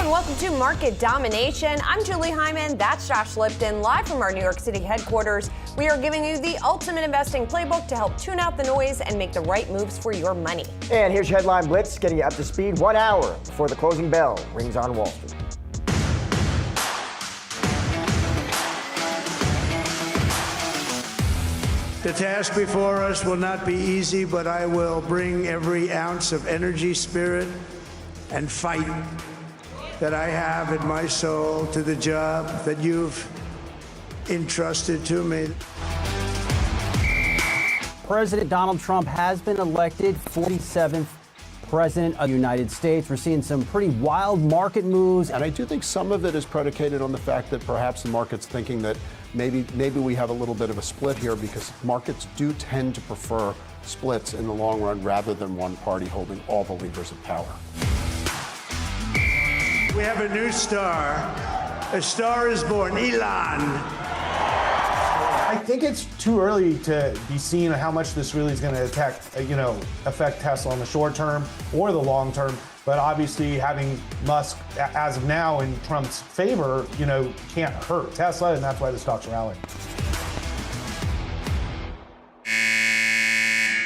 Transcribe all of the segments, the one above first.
and welcome to Market Domination. I'm Julie Hyman. That's Josh Lipton, live from our New York City headquarters. We are giving you the ultimate investing playbook to help tune out the noise and make the right moves for your money. And here's your headline blitz, getting you up to speed 1 hour before the closing bell rings on Wall Street. The task before us will not be easy, but I will bring every ounce of energy, spirit, and fight that I have in my soul to the job that you've entrusted to me. President Donald Trump has been elected 47th President of the United States. We're seeing some pretty wild market moves. And I do think some of it is predicated on the fact that perhaps the market's thinking that maybe we have a little bit of a split here, because markets do tend to prefer splits in the long run rather than one party holding all the levers of power. We have a new star. A star is born, Elon. I think it's too early to be seeing how much this really is going to affect Tesla in the short term or the long term. But obviously, having Musk as of now in Trump's favor, can't hurt Tesla, and that's why the stock's rallying.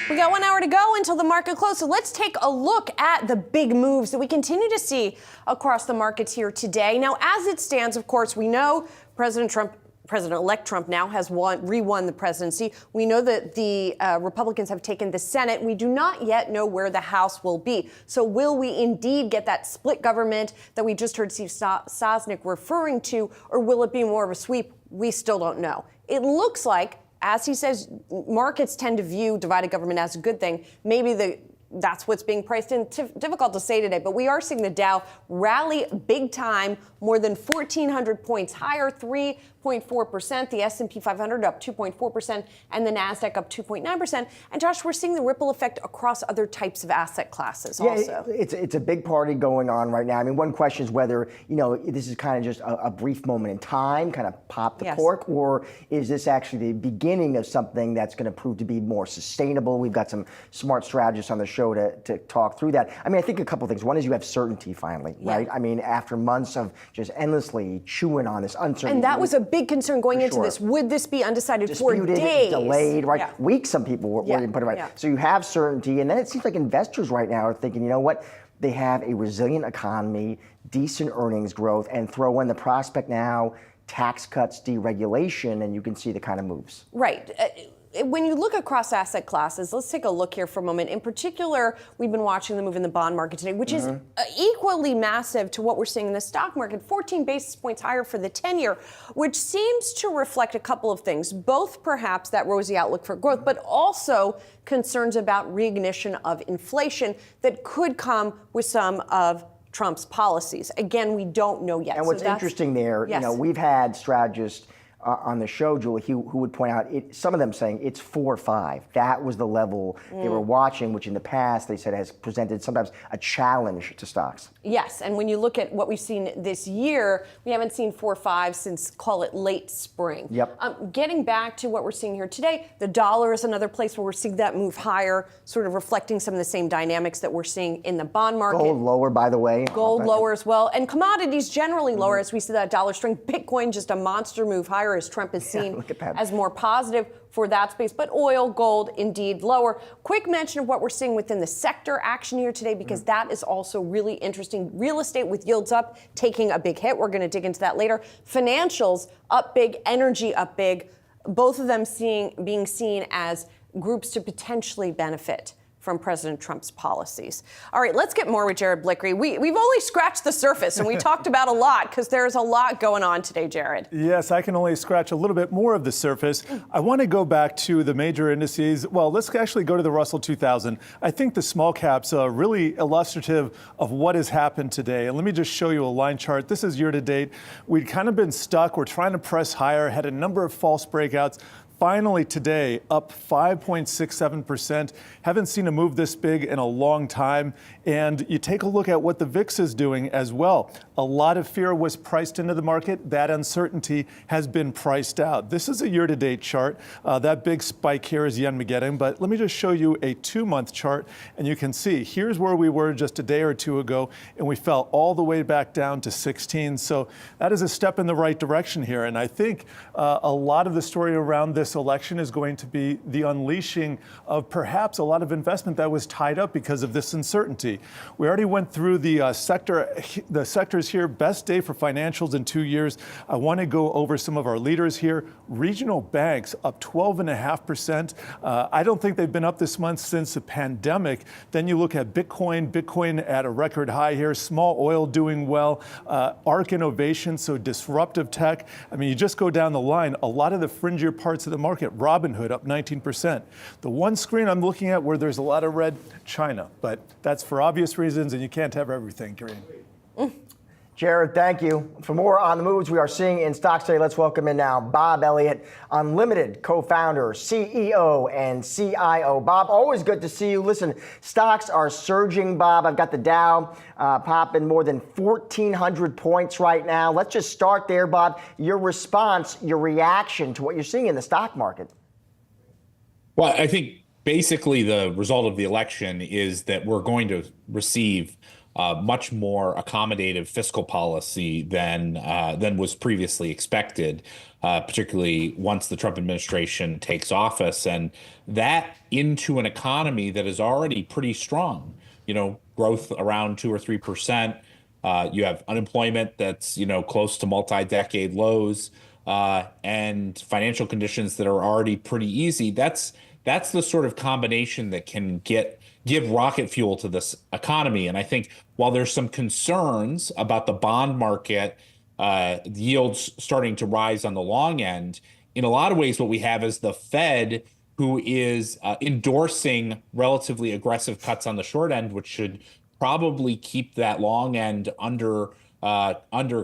We got 1 hour to go until the market close, so let's take a look at the big moves that we continue to see across the markets here today. Now, as it stands, of course, we know President-elect Trump now has re-won the presidency. We know that the Republicans have taken the Senate. We do not yet know where the House will be. So will we indeed get that split government that we just heard Steve Sosnick referring to, or will it be more of a sweep? We still don't know. It looks like, as he says, markets tend to view divided government as a good thing. Maybe that's what's being priced in. Difficult to say today, but we are seeing the Dow rally big time, more than 1,400 points higher, 3.4%. The S&P 500 up 2.4%, and the Nasdaq up 2.9%. And Josh, we're seeing the ripple effect across other types of asset classes also. It's a big party going on right now. I mean, one question is whether, this is kind of just a brief moment in time, kind of pop the cork, or is this actually the beginning of something that's going to prove to be more sustainable? We've got some smart strategists on the show to talk through that. I mean, I think a couple of things. One is you have certainty finally, right? I mean, after months of just endlessly chewing on this uncertainty. And that was a big concern going into this. Would this be undecided for days? Delayed, right? Weeks, some people were putting it right. So you have certainty, and then it seems like investors right now are thinking, you know what? They have a resilient economy, decent earnings growth, and throw in the prospect now, tax cuts, deregulation, and you can see the kind of moves. Right. When you look across asset classes, let's take a look here for a moment. In particular, we've been watching the move in the bond market today, which is equally massive to what we're seeing in the stock market, 14 basis points higher for the 10-year, which seems to reflect a couple of things, both perhaps that rosy outlook for growth, but also concerns about reignition of inflation that could come with some of Trump's policies. Again, we don't know yet. And what's interesting there, we've had strategists on the show, Julie, who would point out some of them saying it's 4 or 5. That was the level they were watching, which in the past they said has presented sometimes a challenge to stocks. Yes, and when you look at what we've seen this year, we haven't seen 4 or 5 since, call it, late spring. Getting back to what we're seeing here today, the dollar is another place where we're seeing that move higher, sort of reflecting some of the same dynamics that we're seeing in the bond market. Gold lower, by the way. Gold lower as well, and commodities generally lower as we see that dollar strength. Bitcoin just a monster move higher as Trump is seen as more positive for that space. But oil, gold, indeed lower. Quick mention of what we're seeing within the sector action here today, because that is also really interesting. Real estate with yields up, taking a big hit. We're going to dig into that later. Financials up big, energy up big. Both of them being seen as groups to potentially benefit from President Trump's policies. All right, let's get more with Jared Blickery. We've only scratched the surface, and we talked about a lot because there's a lot going on today, Jared. Yes, I can only scratch a little bit more of the surface. I want to go back to the major indices. Well, let's actually go to the Russell 2000. I think the small caps are really illustrative of what has happened today. And let me just show you a line chart. This is year to date. We'd kind of been stuck. We're trying to press higher, had a number of false breakouts. finally today up 5.67%. Haven't seen a move this big in a long time. And you take a look at what the VIX is doing as well. A lot of fear was priced into the market. That uncertainty has been priced out. This is a year-to-date chart. That big spike here is yen-mageddon. But let me just show you a 2-month chart. And you can see here's where we were just a day or two ago. And we fell all the way back down to 16. So that is a step in the right direction here. And I think a lot of the story around this election is going to be the unleashing of perhaps a lot of investment that was tied up because of this uncertainty. We already went through the sectors here. Best day for financials in 2 years. I want to go over some of our leaders here. Regional banks up 12.5%. I don't think they've been up this month since the pandemic. Then you look at Bitcoin at a record high here. Small oil doing well. ARC Innovation, so disruptive tech. I mean, you just go down the line. A lot of the fringier parts of the market. Robinhood up 19%. The one screen I'm looking at where there's a lot of red, China. But that's for obvious reasons, and you can't have everything, Green. Jared, thank you. For more on the moves we are seeing in stocks today, let's welcome in now Bob Elliott, Unlimited co-founder, CEO, and CIO. Bob, always good to see you. Listen, stocks are surging, Bob. I've got the Dow popping more than 1,400 points right now. Let's just start there, Bob. Your response, your reaction to what you're seeing in the stock market. Well, I think basically the result of the election is that we're going to receive much more accommodative fiscal policy than was previously expected, particularly once the Trump administration takes office, and that into an economy that is already pretty strong. You know, growth around 2 or 3%. You have unemployment that's close to multi-decade lows, and financial conditions that are already pretty easy. That's the sort of combination that can give rocket fuel to this economy. And I think while there's some concerns about the bond market, yields starting to rise on the long end, in a lot of ways what we have is the Fed, who is endorsing relatively aggressive cuts on the short end, which should probably keep that long end under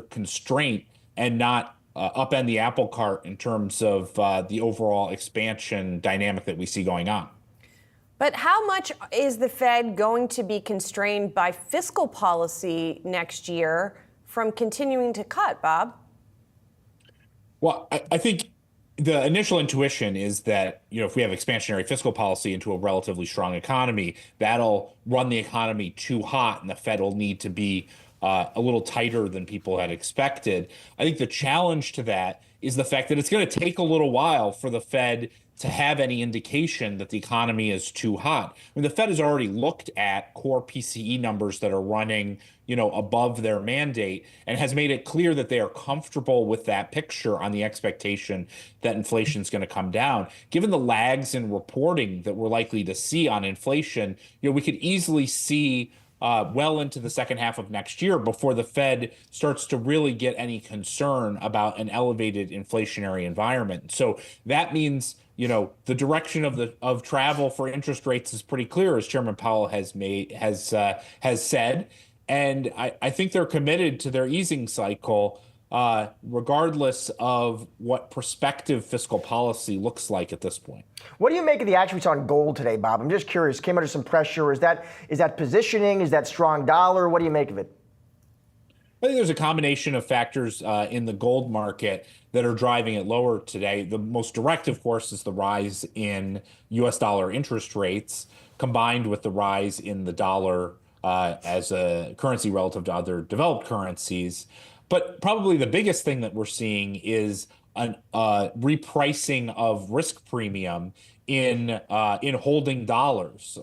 constraint and not upend the apple cart in terms of the overall expansion dynamic that we see going on. But how much is the Fed going to be constrained by fiscal policy next year from continuing to cut, Bob? Well, I think the initial intuition is that, if we have expansionary fiscal policy into a relatively strong economy, that'll run the economy too hot and the Fed will need to be a little tighter than people had expected. I think the challenge to that is the fact that it's going to take a little while for the Fed to have any indication that the economy is too hot. I mean, the Fed has already looked at core PCE numbers that are running, above their mandate and has made it clear that they are comfortable with that picture on the expectation that inflation is going to come down. Given the lags in reporting that we're likely to see on inflation, we could easily see well into the second half of next year before the Fed starts to really get any concern about an elevated inflationary environment. So that means, the direction of travel for interest rates is pretty clear, as Chairman Powell has said, and I think they're committed to their easing cycle, regardless of what prospective fiscal policy looks like at this point. What do you make of the action we saw on gold today, Bob? I'm just curious. Came under some pressure. Is that positioning? Is that strong dollar? What do you make of it? I think there's a combination of factors in the gold market that are driving it lower today. The most direct, of course, is the rise in U.S. dollar interest rates, combined with the rise in the dollar as a currency relative to other developed currencies. But probably the biggest thing that we're seeing is a repricing of risk premium in holding dollars,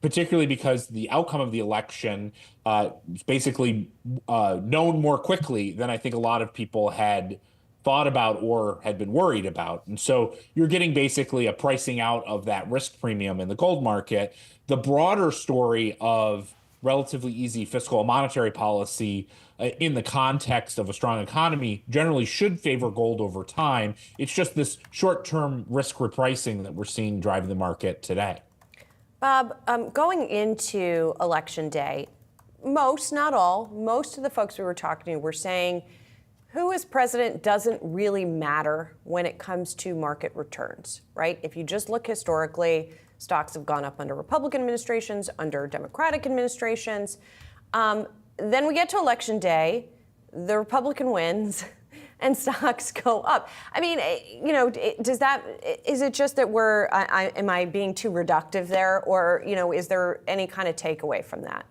particularly because the outcome of the election is basically known more quickly than I think a lot of people had thought about or had been worried about. And so you're getting basically a pricing out of that risk premium in the gold market. The broader story of relatively easy fiscal and monetary policy in the context of a strong economy generally should favor gold over time. It's just this short-term risk repricing that we're seeing driving the market today. Bob, going into Election Day, most, not all, most of the folks we were talking to were saying Who is president doesn't really matter when it comes to market returns, right? If you just look historically, stocks have gone up under Republican administrations, under Democratic administrations. Then we get to election day, the Republican wins, and stocks go up. I mean, is it just that am I being too reductive there? Or, is there any kind of takeaway from that?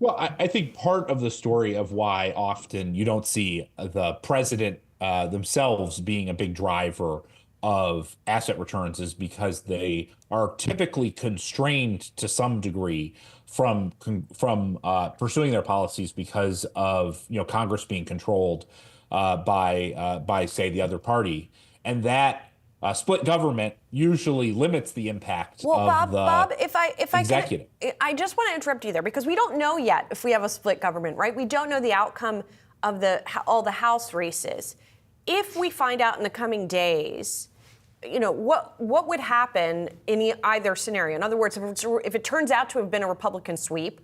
Well, I think part of the story of why often you don't see the president themselves being a big driver of asset returns is because they are typically constrained to some degree from pursuing their policies because of Congress being controlled by say the other party, and that split government usually limits the impact of the Bob, if I executive. I just want to interrupt you there because we don't know yet if we have a split government, right? We don't know the outcome of all the House races. If we find out in the coming days, what would happen in either scenario? In other words, if it turns out to have been a Republican sweep,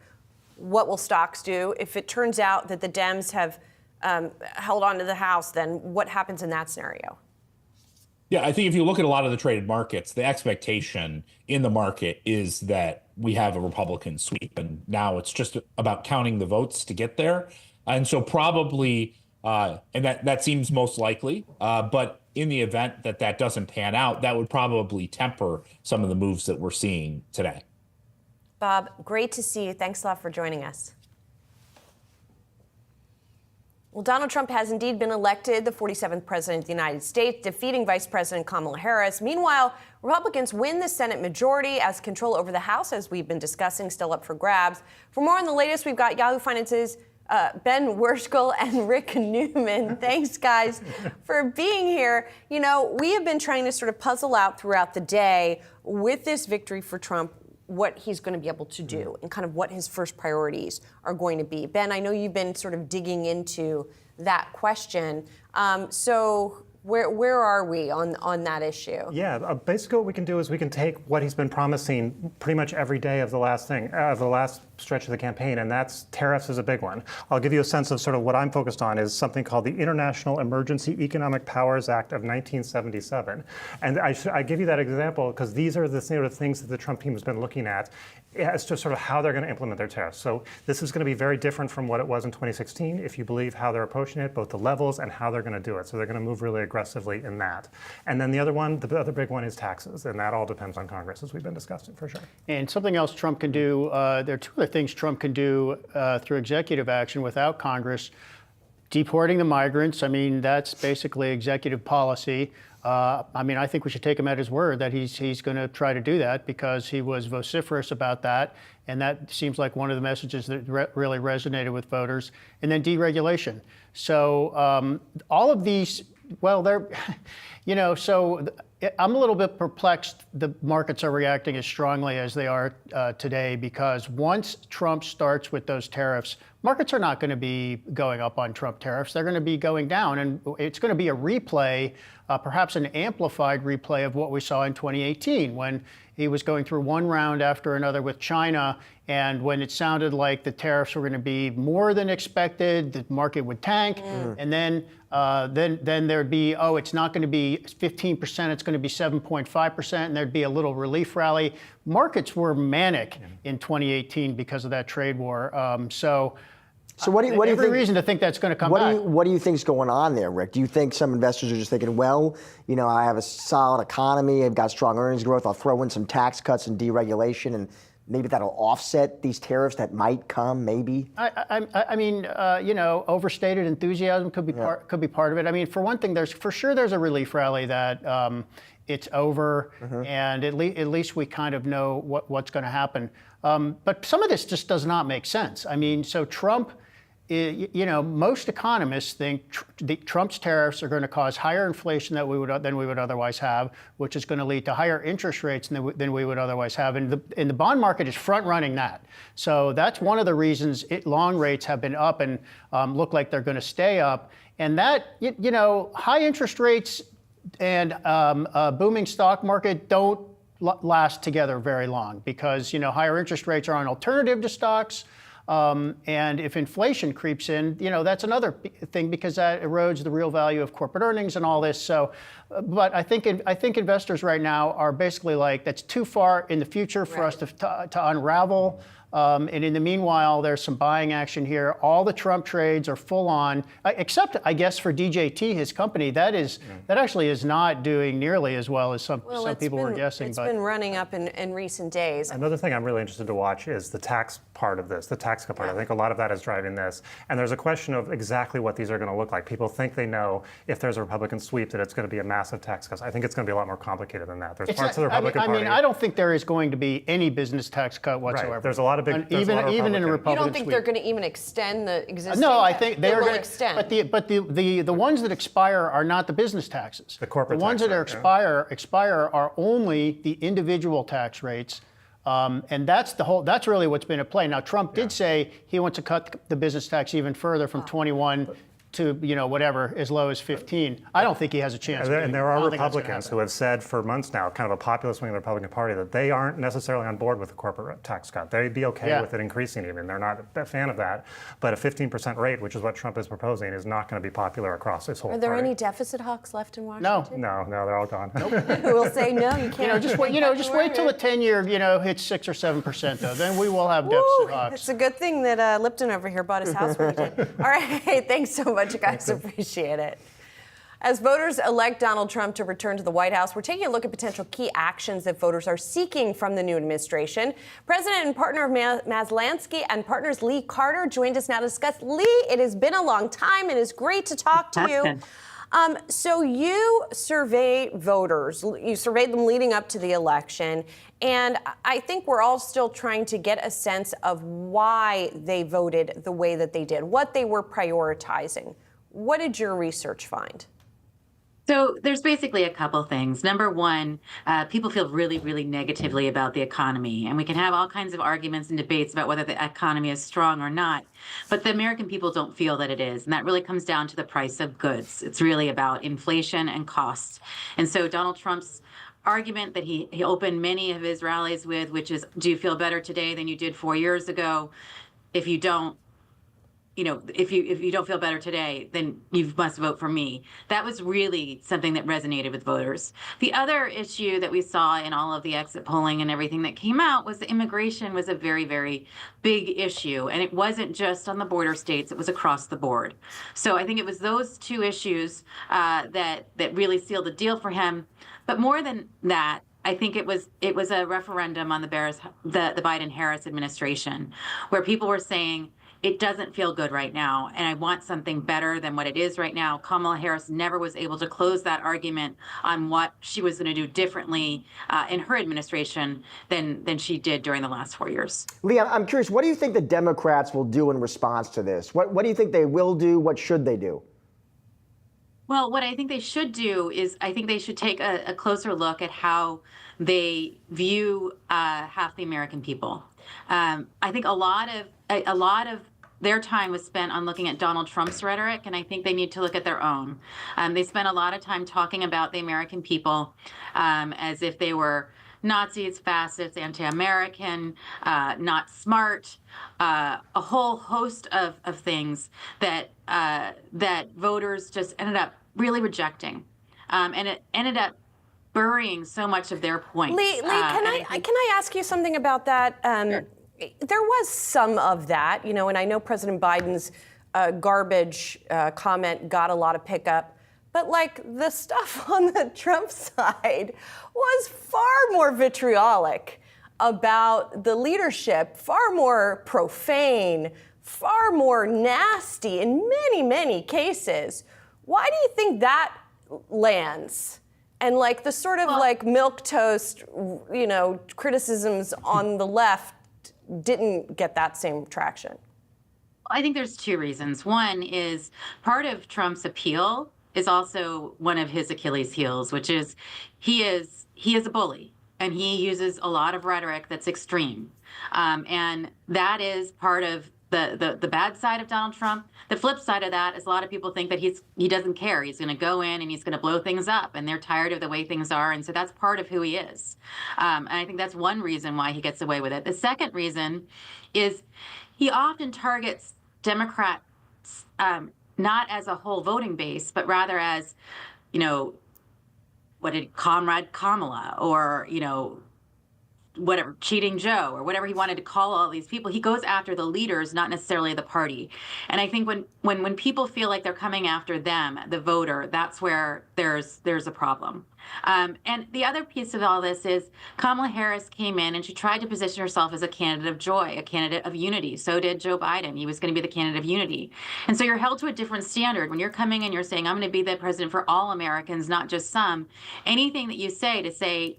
what will stocks do? If it turns out that the Dems have held on to the House, then what happens in that scenario? Yeah, I think if you look at a lot of the traded markets, the expectation in the market is that we have a Republican sweep, and now it's just about counting the votes to get there. And so probably, and that seems most likely, but in the event that doesn't pan out, that would probably temper some of the moves that we're seeing today. Bob, great to see you. Thanks a lot for joining us. Well, Donald Trump has indeed been elected the 47th president of the United States, defeating Vice President Kamala Harris. Meanwhile, Republicans win the Senate majority as control over the House, as we've been discussing, still up for grabs. For more on the latest, we've got Yahoo Finance's Ben Werschel and Rick Newman. Thanks, guys, for being here. We have been trying to sort of puzzle out throughout the day with this victory for Trump what he's going to be able to do and kind of what his first priorities are going to be. Ben, I know you've been sort of digging into that question. So where are we on that issue? Yeah, basically what we can do is we can take what he's been promising pretty much every day of the last stretch of the campaign, and that's tariffs is a big one. I'll give you a sense of sort of what I'm focused on is something called the International Emergency Economic Powers Act of 1977. And I give you that example because these are the sort of things that the Trump team has been looking at as to sort of how they're going to implement their tariffs. So this is going to be very different from what it was in 2016, if you believe how they're approaching it, both the levels and how they're going to do it. So they're going to move really aggressively in that. And then the other big one is taxes, and that all depends on Congress, as we've been discussing, for sure. And something else Trump can do, there are two other things Trump can do through executive action without Congress. Deporting the migrants, I mean, that's basically executive policy. I think we should take him at his word that he's going to try to do that because he was vociferous about that. And that seems like one of the messages that really resonated with voters. And then deregulation. So all of these, well, they're, so I'm a little bit perplexed the markets are reacting as strongly as they are today because once Trump starts with those tariffs, markets are not going to be going up on Trump tariffs. They're going to be going down, and it's going to be a replay, perhaps an amplified replay of what we saw in 2018 when he was going through one round after another with China, and when it sounded like the tariffs were going to be more than expected, the market would tank, and then there'd be, it's not going to be 15%, it's going to be 7.5%, and there'd be a little relief rally. Markets were manic in 2018 because of that trade war. So what do you every think, reason to think that's going to come back. What do you think is going on there, Rick? Do you think some investors are just thinking, well, I have a solid economy, I've got strong earnings growth, I'll throw in some tax cuts and deregulation, and maybe that'll offset these tariffs that might come, maybe? I mean, overstated enthusiasm could be part of it. I mean, for one thing, there's a relief rally that it's over, and at least we kind of know what's going to happen. But some of this just does not make sense. I mean, so Trump, most economists think Trump's tariffs are going to cause higher inflation than we would otherwise have, which is going to lead to higher interest rates than we would otherwise have. And the bond market is front-running that. So that's one of the reasons long rates have been up and look like they're going to stay up. And that, high interest rates and a booming stock market don't last together very long because, higher interest rates are an alternative to stocks. And if inflation creeps in, that's another thing because that erodes the real value of corporate earnings and all this. So, but I think investors right now are basically like, that's too far in the future for us to unravel. And in the meanwhile, there's some buying action here. All the Trump trades are full on, except I guess for DJT, his company, that actually is not doing nearly as well as some people were guessing. It's been running up in recent days. Another thing I'm really interested to watch is the tax part of this, the tax cut part. I think a lot of that is driving this. And there's a question of exactly what these are going to look like. People think they know if there's a Republican sweep that it's going to be a massive tax cut. I think it's going to be a lot more complicated than that. There's parts of the Republican Party. I don't think there is going to be any business tax cut whatsoever. Right. There's a lot of big, even in a Republican You don't think sweep. they're going to even extend the existing? No, I think they are going to extend. But the ones that expire are not the business taxes. The corporate the ones tax that expire are only the individual tax rates. And that's really what's been at play. Now, Trump did say he wants to cut the business tax even further from 21 to whatever, as low as 15. I don't think he has a chance. And there are Republicans who have said for months now, kind of a populist wing of the Republican Party, that they aren't necessarily on board with the corporate tax cut. They'd be okay with it increasing even. They're not a fan of that. But a 15% rate, which is what Trump is proposing, is not going to be popular across this whole Are there party. any deficit hawks left in Washington? No, they're all gone. Who will say no? You can't. Just wait till the 10-year, hits 6 or 7% though. Then we will have deficit hawks. It's a good thing that Lipton over here bought his house when he did. All right, thanks so much, guys. Appreciate it. As voters elect Donald Trump to return to the White House, we're taking a look at potential key actions that voters are seeking from the new administration. President and partner of Maslansky and partners Lee Carter joined us now to discuss. Lee, it has been a long time. It is great to talk to you. So you survey voters. You surveyed them leading up to the election. And I think we're all still trying to get a sense of why they voted the way that they did, what they were prioritizing. What did your research find? So there's basically a couple things. Number one, people feel really, really negatively about the economy. And we can have all kinds of arguments and debates about whether the economy is strong or not. But the American people don't feel that it is. And that really comes down to the price of goods. It's really about inflation and costs. And so Donald Trump's argument that he opened many of his rallies with, which is, do you feel better today than you did 4 years ago? If you don't, if you don't feel better today, then you must vote for me. That was really something that resonated with voters. The other issue that we saw in all of the exit polling and everything that came out was that immigration was a very, very big issue. And it wasn't just on the border states, it was across the board. So I think it was those two issues that really sealed the deal for him. But more than that, I think it was a referendum on the Biden-Harris administration, where people were saying, it doesn't feel good right now, and I want something better than what it is right now. Kamala Harris never was able to close that argument on what she was going to do differently in her administration than she did during the last 4 years. Lee, I'm curious, what do you think the Democrats will do in response to this? What do you think they will do? What should they do? Well, what I think they should do is I think they should take a closer look at how they view half the American people. I think a lot of their time was spent on looking at Donald Trump's rhetoric, and I think they need to look at their own. They spent a lot of time talking about the American people as if they were Nazis, fascists, anti-American, not smart, a whole host of things that voters just ended up really rejecting, and it ended up burying so much of their points. Lee, can I ask you something about that? Sure. There was some of that, and I know President Biden's garbage comment got a lot of pickup, but the stuff on the Trump side was far more vitriolic about the leadership, far more profane, far more nasty in many, many cases. Why do you think that lands? And the sort of milquetoast, criticisms on the left didn't get that same traction? I think there's two reasons. One is part of Trump's appeal is also one of his Achilles heels, which is he is a bully, and he uses a lot of rhetoric that's extreme. And that is part of the bad side of Donald Trump. The flip side of that is a lot of people think that he doesn't care. He's going to go in and he's going to blow things up, and they're tired of the way things are, and so that's part of who he is. And I think that's one reason why he gets away with it. The second reason is he often targets Democrats not as a whole voting base, but rather as, what did Comrade Kamala, or whatever, Cheating Joe, or whatever he wanted to call all these people. He goes after the leaders, not necessarily the party. And I think when people feel like they're coming after them, the voter, that's where there's a problem. And the other piece of all this is Kamala Harris came in and she tried to position herself as a candidate of joy, a candidate of unity. So did Joe Biden. He was going to be the candidate of unity. And so you're held to a different standard. When you're coming in, you're saying, I'm going to be the president for all Americans, not just some. Anything that you say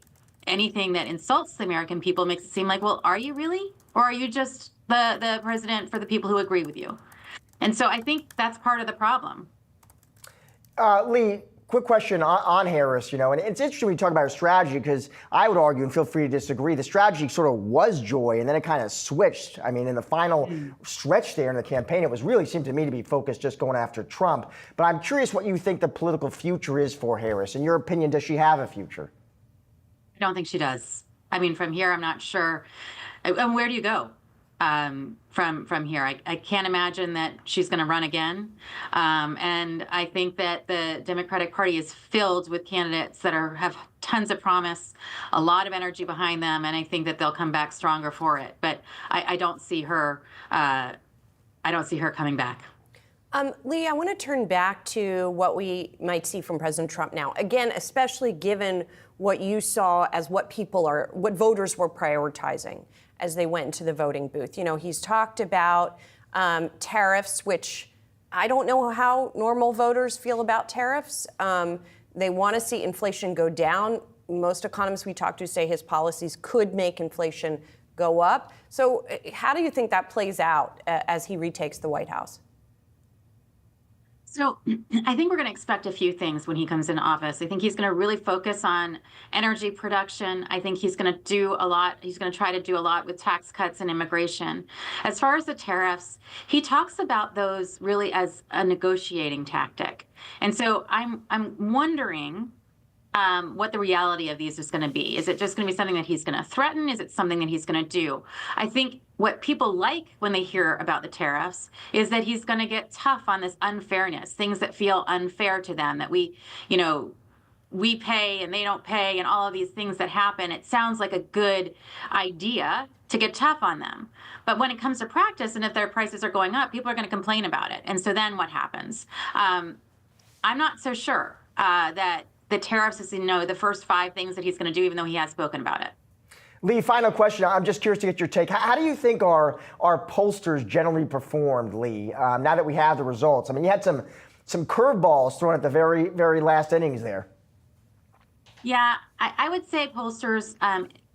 anything that insults the American people makes it seem like, well, are you really? Or are you just the president for the people who agree with you? And so I think that's part of the problem. Lee, quick question on Harris, and it's interesting when you talk about her strategy, because I would argue, and feel free to disagree, the strategy sort of was joy, and then it kind of switched. I mean, in the final stretch there in the campaign, it was really seemed to me to be focused just going after Trump. But I'm curious what you think the political future is for Harris. In your opinion, does she have a future? I don't think she does. I mean, from here, I'm not sure. And where do you go from here? I can't imagine that she's going to run again. And I think that the Democratic Party is filled with candidates that have tons of promise, a lot of energy behind them, and I think that they'll come back stronger for it. But I don't see her. I don't see her coming back. Lee, I want to turn back to what we might see from President Trump now. Again, especially given what you saw as what voters were prioritizing as they went into the voting booth. He's talked about tariffs, which I don't know how normal voters feel about tariffs. They want to see inflation go down. Most economists we talk to say his policies could make inflation go up. So how do you think that plays out as he retakes the White House? So I think we're going to expect a few things when he comes into office. I think he's going to really focus on energy production. I think he's going to do a lot. He's going to try to do a lot with tax cuts and immigration. As far as the tariffs, he talks about those really as a negotiating tactic. And so I'm wondering what the reality of these is going to be. Is it just going to be something that he's going to threaten? Is it something that he's going to do? I think what people like when they hear about the tariffs is that he's going to get tough on this unfairness, things that feel unfair to them, that we pay and they don't pay, and all of these things that happen. It sounds like a good idea to get tough on them. But when it comes to practice, and if their prices are going up, people are going to complain about it. And so then what happens? I'm not so sure that the tariffs is, the first 5 things that he's going to do, even though he has spoken about it. Lee, final question. I'm just curious to get your take. How do you think our pollsters generally performed, Lee, now that we have the results? I mean, you had some curveballs thrown at the very, very last innings there. Yeah, I would say pollsters,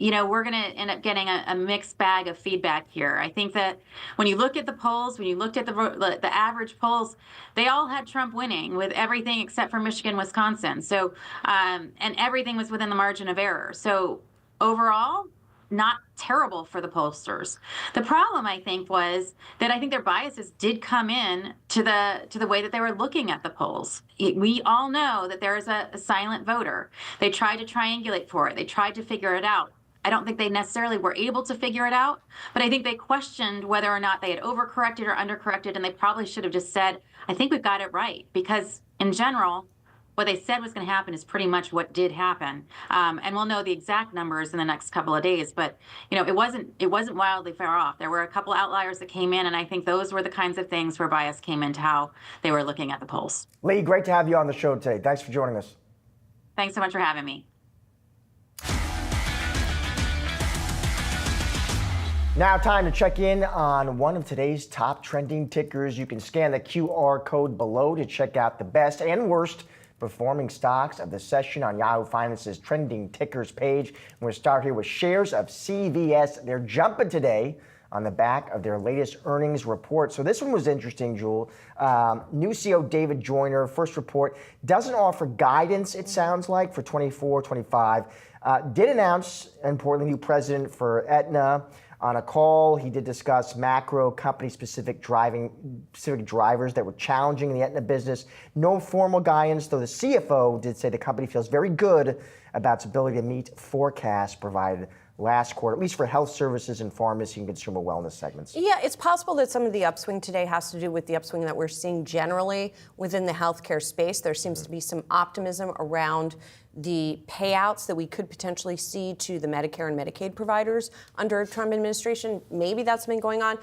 we're going to end up getting a mixed bag of feedback here. I think that when you look at the polls, when you looked at the average polls, they all had Trump winning with everything except for Michigan, Wisconsin. So, and everything was within the margin of error. So overall, not terrible for the pollsters. The problem, I think, was that I think their biases did come in to the way that they were looking at the polls. We all know that there is a silent voter. They tried to triangulate for it. They tried to figure it out. I don't think they necessarily were able to figure it out, but I think they questioned whether or not they had overcorrected or undercorrected, and they probably should have just said, I think we've got it right, because in general, what they said was going to happen is pretty much what did happen, and we'll know the exact numbers in the next couple of days. But it wasn't wildly far off. There were a couple outliers that came in, and I think those were the kinds of things where bias came into how they were looking at the polls. Lee, great to have you on the show today. Thanks for joining us. Thanks so much for having me. Now time to check in on one of today's top trending tickers. You can scan the QR code below to check out the best and worst performing stocks of the session on Yahoo Finance's trending tickers page. We're going to start here with shares of CVS. They're jumping today on the back of their latest earnings report. So this one was interesting, Jewel. New CEO David Joyner, first report, doesn't offer guidance, it sounds like, for 24, 25. Did announce, importantly, new president for Aetna. On a call, he did discuss macro company-specific drivers that were challenging in the Aetna business. No formal guidance, though the CFO did say the company feels very good about its ability to meet forecasts provided last quarter, at least for health services and pharmacy and consumer wellness segments. Yeah, it's possible that some of the upswing today has to do with the upswing that we're seeing generally within the healthcare space. There seems to be some optimism around the payouts that we could potentially see to the Medicare and Medicaid providers under a Trump administration. Maybe that's been going on.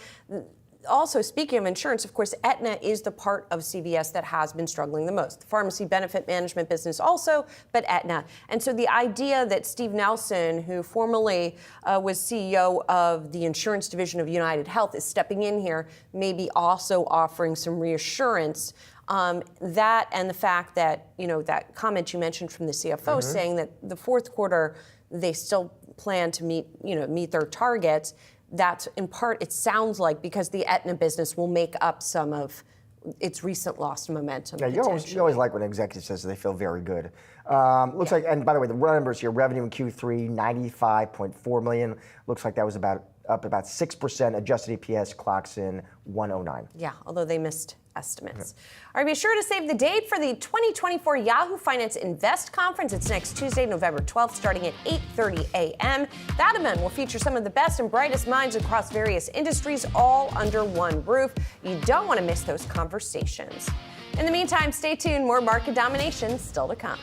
Also, speaking of insurance, of course, Aetna is the part of CVS that has been struggling the most. The pharmacy benefit management business also, but Aetna. And so the idea that Steve Nelson, who formerly was CEO of the insurance division of United Health, is stepping in here, maybe also offering some reassurance. That and the fact that, that comment you mentioned from the CFO saying that the fourth quarter, they still plan to meet their targets. That's in part, it sounds like, because the Aetna business will make up some of its recent lost momentum. Yeah, you always like when an executive says they feel very good. Looks like, and by the way, the numbers here, revenue in Q3, $95.4 million. Looks like that was up about 6%. Adjusted EPS clocks in 109. Yeah, although they missed estimates. All right, be sure to save the date for the 2024 Yahoo Finance Invest Conference. It's next Tuesday, November 12th, starting at 8:30 a.m. That event will feature some of the best and brightest minds across various industries, all under one roof. You don't want to miss those conversations. In the meantime, stay tuned. More market domination still to come.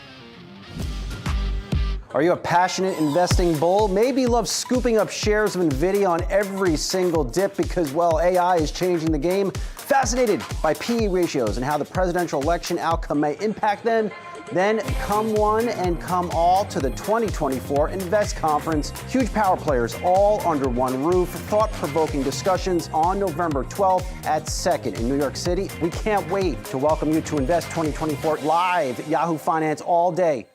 Are you a passionate investing bull? Maybe you love scooping up shares of NVIDIA on every single dip because, well, AI is changing the game. Fascinated by PE ratios and how the presidential election outcome may impact them? Then come one and come all to the 2024 Invest Conference. Huge power players all under one roof. Thought-provoking discussions on November 12th at 2nd in New York City. We can't wait to welcome you to Invest 2024 live at Yahoo Finance all day.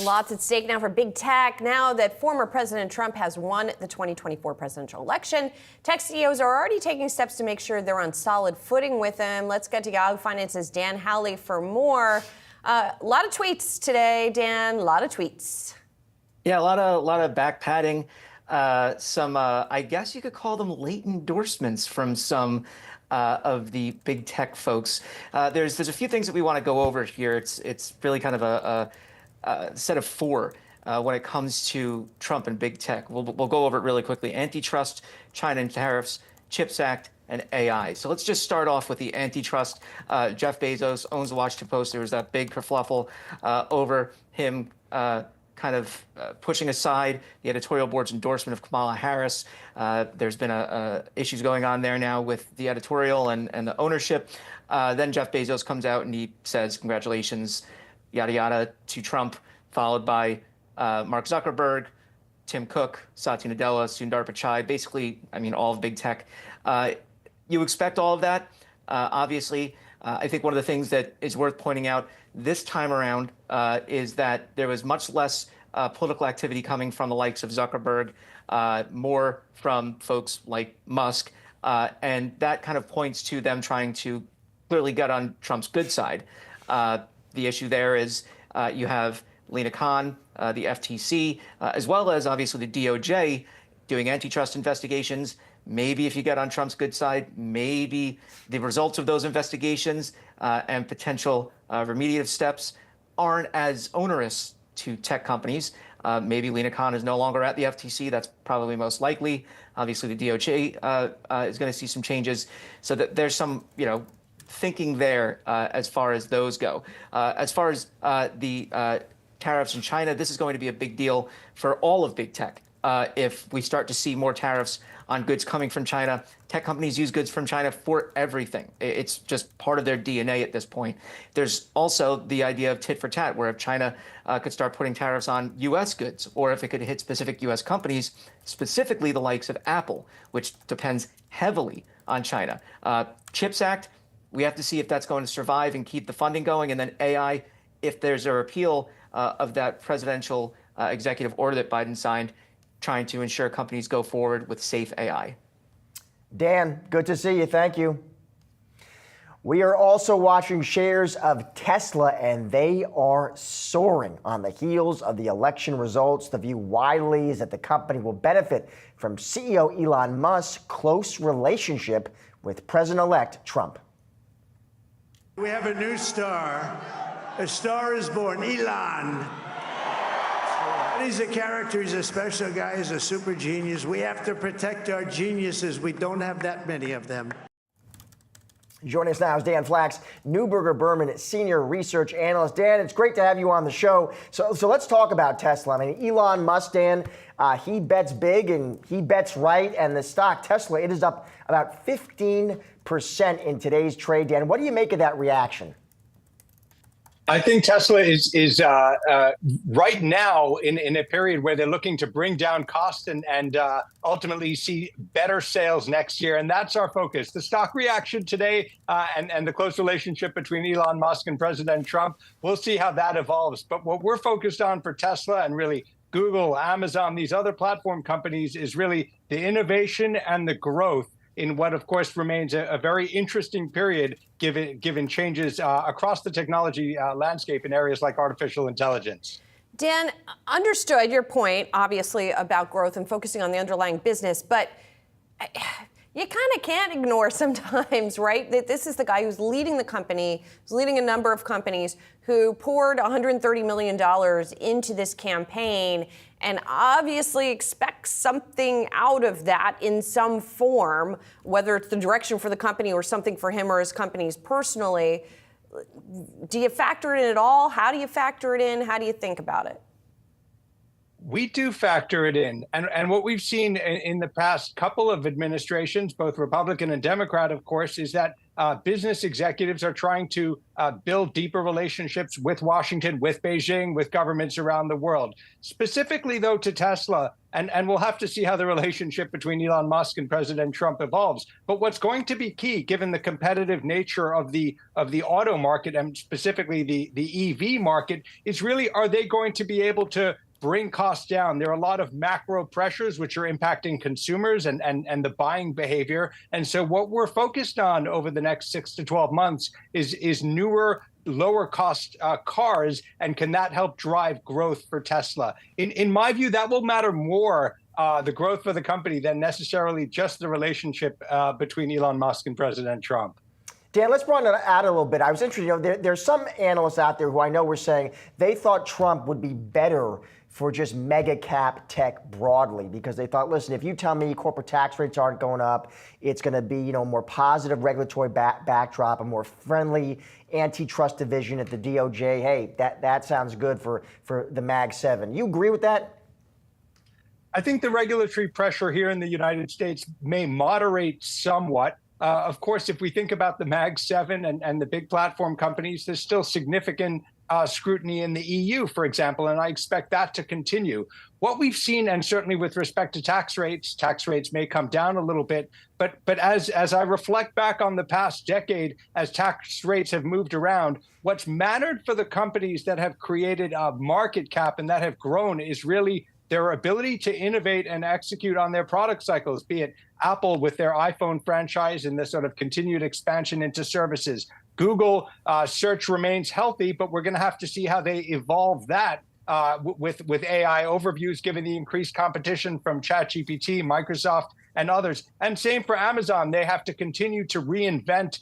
Lots at stake now for big tech. Now that former President Trump has won the 2024 presidential election, tech CEOs are already taking steps to make sure they're on solid footing with him. Let's get to Yahoo Finance's Dan Howley for more. A lot of tweets today, Dan. A lot of tweets. Yeah, a lot of back padding. Some, I guess you could call them late endorsements from some of the big tech folks. There's a few things that we want to go over here. It's really kind of a set of four when it comes to Trump and big tech. We'll go over it really quickly. Antitrust, China and tariffs, CHIPS Act, and AI. So let's just start off with the antitrust. Jeff Bezos owns the Washington Post. There was that big kerfluffle over him pushing aside the editorial board's endorsement of Kamala Harris. There's been issues going on there now with the editorial and the ownership. Then Jeff Bezos comes out and he says, congratulations, yada, yada, to Trump, followed by Mark Zuckerberg, Tim Cook, Satya Nadella, Sundar Pichai, basically, I mean, all of big tech. You expect all of that. Obviously, I think one of the things that is worth pointing out this time around is that there was much less political activity coming from the likes of Zuckerberg, more from folks like Musk. And that kind of points to them trying to clearly get on Trump's good side. The issue there is you have Lena Khan, the FTC, as well as obviously the DOJ doing antitrust investigations. Maybe if you get on Trump's good side, maybe the results of those investigations and potential remediative steps aren't as onerous to tech companies. Maybe Lena Khan is no longer at the FTC. That's probably most likely. Obviously, the DOJ is going to see some changes. So that there's some, thinking there as far as those go. As far as the tariffs in China, this is going to be a big deal for all of big tech. If we start to see more tariffs on goods coming from China, tech companies use goods from China for everything. It's just part of their DNA at this point. There's also the idea of tit for tat, where if China could start putting tariffs on U.S. goods, or if it could hit specific U.S. companies, specifically the likes of Apple, which depends heavily on China. CHIPS Act, we have to see if that's going to survive and keep the funding going. And then AI, if there's a repeal of that presidential executive order that Biden signed, trying to ensure companies go forward with safe AI. Dan, good to see you. Thank you. We are also watching shares of Tesla, and they are soaring on the heels of the election results. The view widely is that the company will benefit from CEO Elon Musk's close relationship with President-elect Trump. We have a new star. A star is born, Elon. He's a character, he's a special guy, he's a super genius. We have to protect our geniuses. We don't have that many of them. Joining us now is Dan Flax, Neuberger Berman Senior Research Analyst. Dan, it's great to have you on the show. So let's talk about Tesla. I mean, Elon Musk, Dan, he bets big and he bets right. And the stock, Tesla, it is up about 15% in today's trade. Dan, what do you make of that reaction? I think Tesla is right now in a period where they're looking to bring down costs and ultimately see better sales next year. And that's our focus. The stock reaction today and the close relationship between Elon Musk and President Trump, we'll see how that evolves. But what we're focused on for Tesla and really Google, Amazon, these other platform companies is really the innovation and the growth in what, of course, remains a very interesting period, given changes across the technology landscape in areas like artificial intelligence. Dan, understood your point, obviously, about growth and focusing on the underlying business, but you kind of can't ignore sometimes, right, that this is the guy who's leading the company, who's leading a number of companies, who poured $130 million into this campaign and obviously expects something out of that in some form, whether it's the direction for the company or something for him or his companies personally. Do you factor it in at all? How do you factor it in? How do you think about it? We do factor it in. And what we've seen in the past couple of administrations, both Republican and Democrat, of course, is that business executives are trying to build deeper relationships with Washington, with Beijing, with governments around the world. Specifically, though, to Tesla, and we'll have to see how the relationship between Elon Musk and President Trump evolves. But what's going to be key, given the competitive nature of the auto market and specifically the EV market, is really, are they going to be able to bring costs down? There are a lot of macro pressures which are impacting consumers and the buying behavior. And so what we're focused on over the next 6 to 12 months is newer, lower cost cars, and can that help drive growth for Tesla? In my view, that will matter more, the growth for the company, than necessarily just the relationship between Elon Musk and President Trump. Dan, let's broaden it out a little bit. I was interested, there's some analysts out there who I know were saying they thought Trump would be better for just mega cap tech broadly, because they thought, listen, if you tell me corporate tax rates aren't going up, it's going to be, you know, more positive regulatory backdrop, a more friendly antitrust division at the DOJ. Hey, that sounds good for the Mag 7. You agree with that? I think the regulatory pressure here in the United States may moderate somewhat. Of course, if we think about the Mag 7 and the big platform companies, there's still significant scrutiny in the EU, for example, and I expect that to continue. What we've seen, and certainly with respect to tax rates may come down a little bit, but as I reflect back on the past decade, as tax rates have moved around, what's mattered for the companies that have created a market cap and that have grown is really their ability to innovate and execute on their product cycles, be it Apple with their iPhone franchise and the sort of continued expansion into services. Google search remains healthy, but we're going to have to see how they evolve that with AI overviews, given the increased competition from ChatGPT, Microsoft, and others. And same for Amazon. They have to continue to reinvent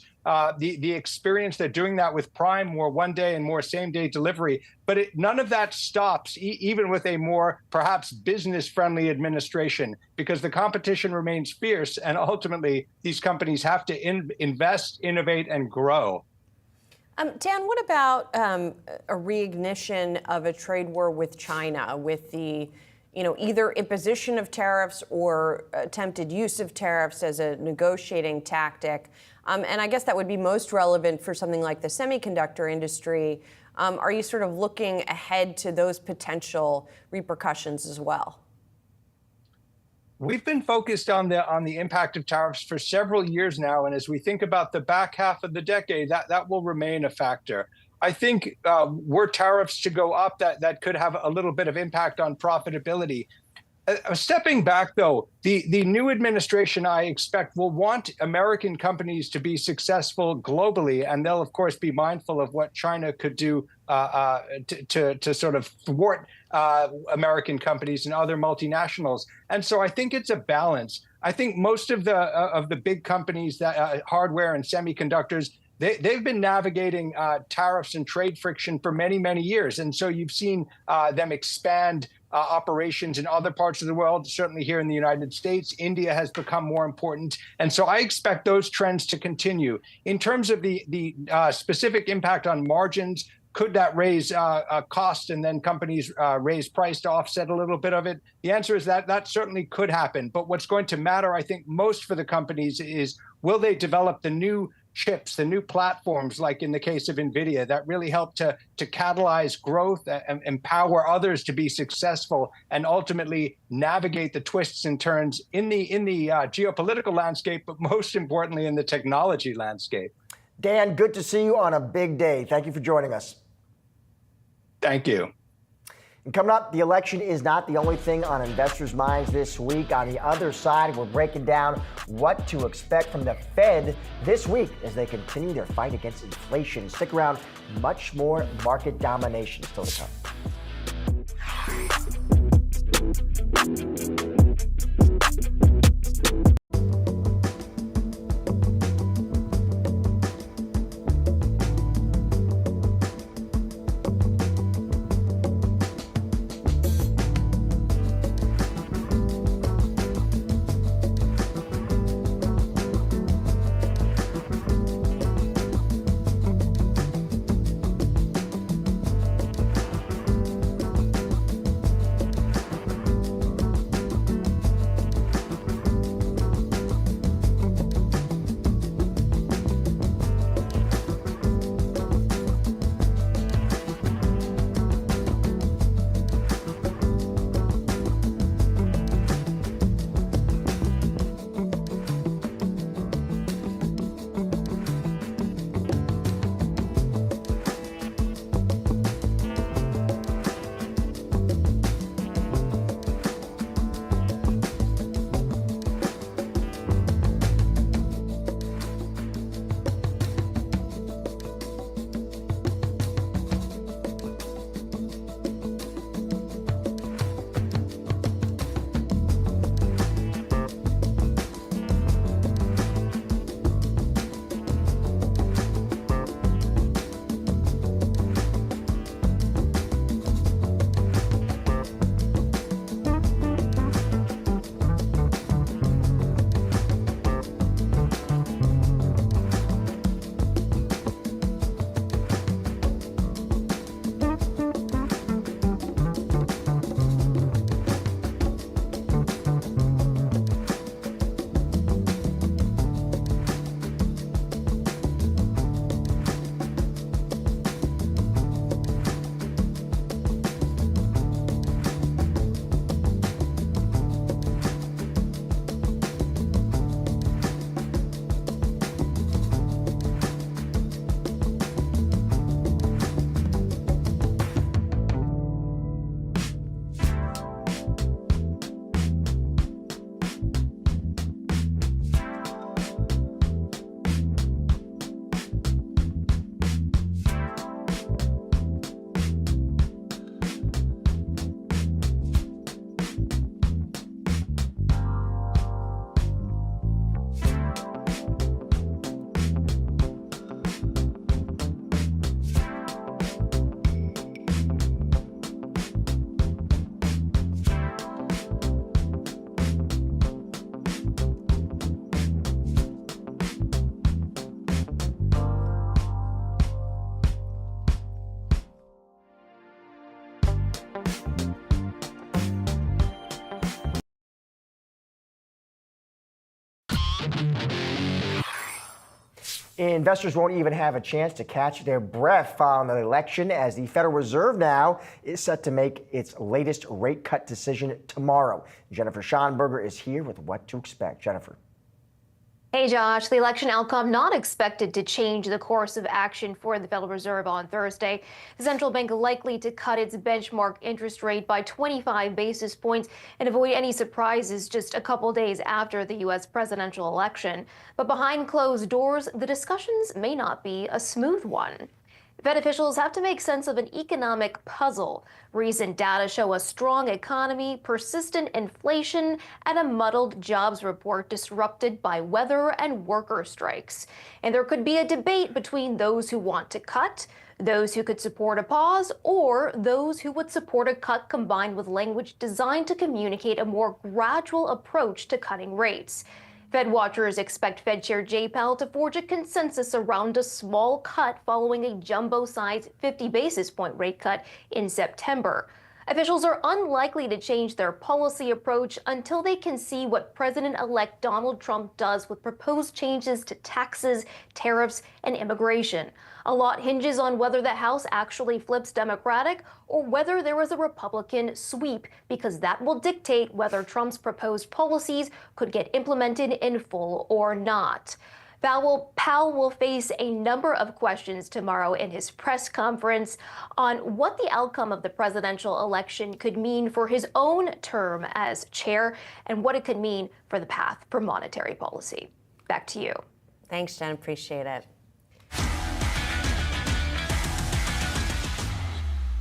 the experience. They're doing that with Prime, more one-day and more same-day delivery. But none of that stops, even with a more perhaps business-friendly administration, because the competition remains fierce. And ultimately, these companies have to invest, innovate, and grow. Dan, what about a reignition of a trade war with China, with the, you know, either imposition of tariffs or attempted use of tariffs as a negotiating tactic? And I guess that would be most relevant for something like the semiconductor industry. Are you sort of looking ahead to those potential repercussions as well? We've been focused on the impact of tariffs for several years now, and as we think about the back half of the decade, that will remain a factor. I think were tariffs to go up, that could have a little bit of impact on profitability. Stepping back, though, the new administration, I expect, will want American companies to be successful globally, and they'll, of course, be mindful of what China could do to sort of thwart American companies and other multinationals. And so I think it's a balance. I think most of the big companies, that hardware and semiconductors, they've been navigating tariffs and trade friction for many, many years. And so you've seen them expand operations in other parts of the world, certainly here in the United States. India has become more important. And so I expect those trends to continue. In terms of the specific impact on margins, could that raise cost and then companies raise price to offset a little bit of it? The answer is that certainly could happen. But what's going to matter, I think, most for the companies is, will they develop the new chips, the new platforms, like in the case of NVIDIA, that really help to catalyze growth and empower others to be successful and ultimately navigate the twists and turns in the geopolitical landscape, but most importantly in the technology landscape. Dan, good to see you on a big day. Thank you for joining us. Thank you. And coming up, the election is not the only thing on investors' minds this week. On the other side, we're breaking down what to expect from the Fed this week as they continue their fight against inflation. Stick around, much more market domination still to come. Investors won't even have a chance to catch their breath following the election, as the Federal Reserve now is set to make its latest rate cut decision tomorrow. Jennifer Schonberger is here with what to expect. Jennifer. Hey, Josh. The election outcome not expected to change the course of action for the Federal Reserve on Thursday. The central bank likely to cut its benchmark interest rate by 25 basis points and avoid any surprises just a couple days after the U.S. presidential election. But behind closed doors, the discussions may not be a smooth one. Fed officials have to make sense of an economic puzzle. Recent data show a strong economy, persistent inflation, and a muddled jobs report disrupted by weather and worker strikes. And there could be a debate between those who want to cut, those who could support a pause, or those who would support a cut combined with language designed to communicate a more gradual approach to cutting rates. Fed watchers expect Fed Chair Jay Powell to forge a consensus around a small cut following a jumbo-sized 50 basis point rate cut in September. Officials are unlikely to change their policy approach until they can see what President-elect Donald Trump does with proposed changes to taxes, tariffs, and immigration. A lot hinges on whether the House actually flips Democratic or whether there is a Republican sweep, because that will dictate whether Trump's proposed policies could get implemented in full or not. Powell will face a number of questions tomorrow in his press conference on what the outcome of the presidential election could mean for his own term as chair and what it could mean for the path for monetary policy. Back to you. Thanks, Jen. Appreciate it.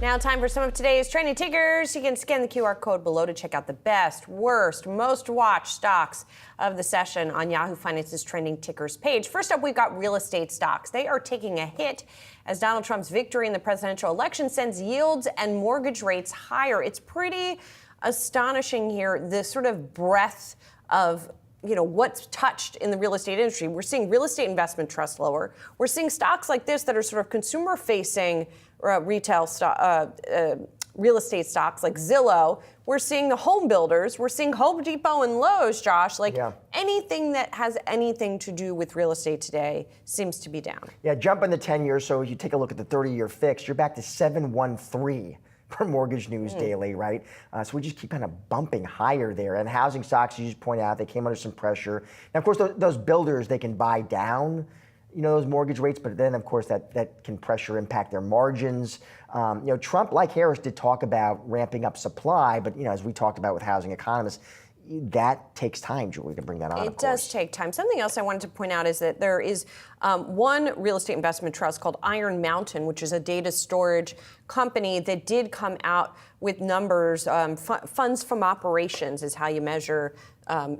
Now time for some of today's trending tickers. You can scan the QR code below to check out the best, worst, most watched stocks of the session on Yahoo Finance's trending tickers page. First up, we've got real estate stocks. They are taking a hit as Donald Trump's victory in the presidential election sends yields and mortgage rates higher. It's pretty astonishing here, the sort of breadth of what's touched in the real estate industry. We're seeing real estate investment trusts lower. We're seeing stocks like this that are sort of consumer-facing retail real estate stocks like Zillow. We're seeing the home builders. We're seeing Home Depot and Lowe's, Josh. Anything that has anything to do with real estate today seems to be down. Yeah, jump in the 10 years. So you take a look at the 30-year fixed, you're back to 713 per Mortgage News Daily, right? So we just keep kind of bumping higher there. And housing stocks, you just point out, they came under some pressure. Now, of course, those builders, they can buy down those mortgage rates, but then, of course, that can impact their margins. Trump, like Harris, did talk about ramping up supply, but, as we talked about with housing economists, that takes time, Julie, to bring that on. It does take time. Something else I wanted to point out is that there is one real estate investment trust called Iron Mountain, which is a data storage company that did come out with numbers. Funds from operations is how you measure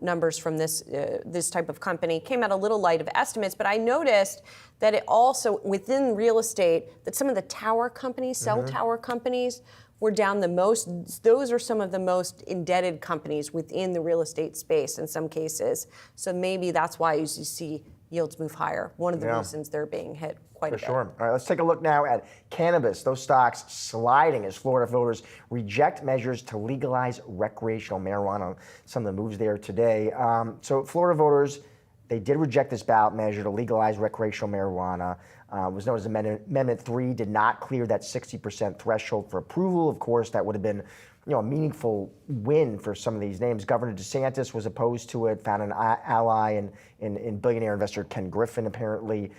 numbers from this type of company. Came out a little light of estimates, but I noticed that it also, within real estate, that some of the tower companies, cell tower companies, were down the most. Those are some of the most indebted companies within the real estate space in some cases. So maybe that's why you see yields move higher. One of the reasons they're being hit quite a bit. For sure. All right, let's take a look now at cannabis. Those stocks sliding as Florida voters reject measures to legalize recreational marijuana. Some of the moves there today. So Florida voters, they did reject this ballot measure to legalize recreational marijuana. It was known as Amendment 3, did not clear that 60% threshold for approval. Of course, that would have been a meaningful win for some of these names. Governor DeSantis was opposed to it, found an ally in billionaire investor Ken Griffin, apparently.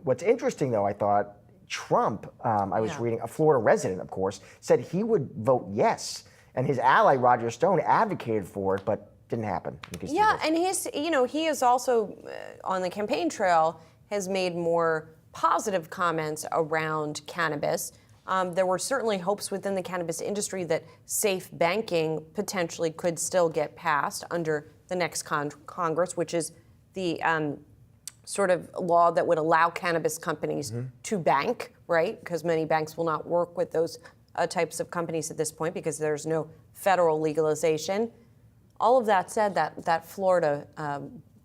What's interesting, though, I thought, Trump, I was reading, a Florida resident, of course, said he would vote yes. And his ally, Roger Stone, advocated for it, but didn't happen. Yeah, and he is also on the campaign trail has made more positive comments around cannabis. There were certainly hopes within the cannabis industry that safe banking potentially could still get passed under the next Congress, which is the sort of law that would allow cannabis companies to bank, right? Because many banks will not work with those types of companies at this point because there's no federal legalization. All of that said, that Florida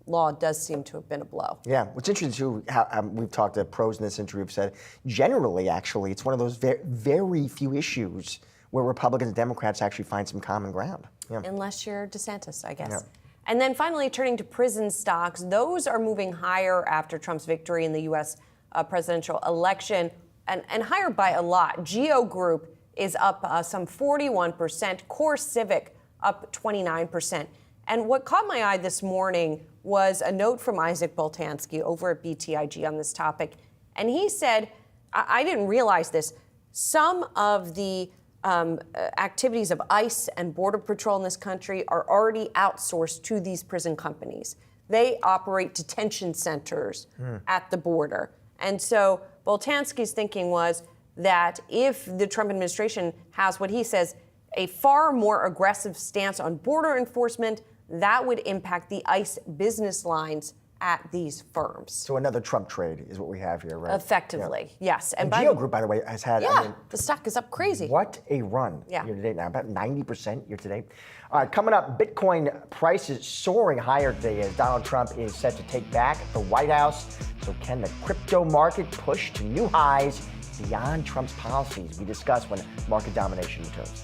law does seem to have been a blow. Yeah, what's interesting too, how we've talked to pros in this interview have said, generally, actually, it's one of those very few issues where Republicans and Democrats actually find some common ground. Unless you're DeSantis, I guess. And then finally, turning to prison stocks, those are moving higher after Trump's victory in the U.S. Presidential election, and higher by a lot. Geo Group is up some 41%, Core Civic up 29%. And what caught my eye this morning was a note from Isaac Boltansky over at BTIG on this topic. And he said, I didn't realize this, some of the activities of ICE and Border Patrol in this country are already outsourced to these prison companies. They operate detention centers at the border. And so Boltansky's thinking was that if the Trump administration has what he says a far more aggressive stance on border enforcement, that would impact the ICE business lines at these firms. So another Trump trade is what we have here, right? Effectively, yes. And Geo Group, by the way, has had the stock is up crazy. What a run year to date now, about 90% year to date. All right, coming up, Bitcoin prices soaring higher today as Donald Trump is set to take back the White House. So can the crypto market push to new highs beyond Trump's policies? We discuss when market domination returns.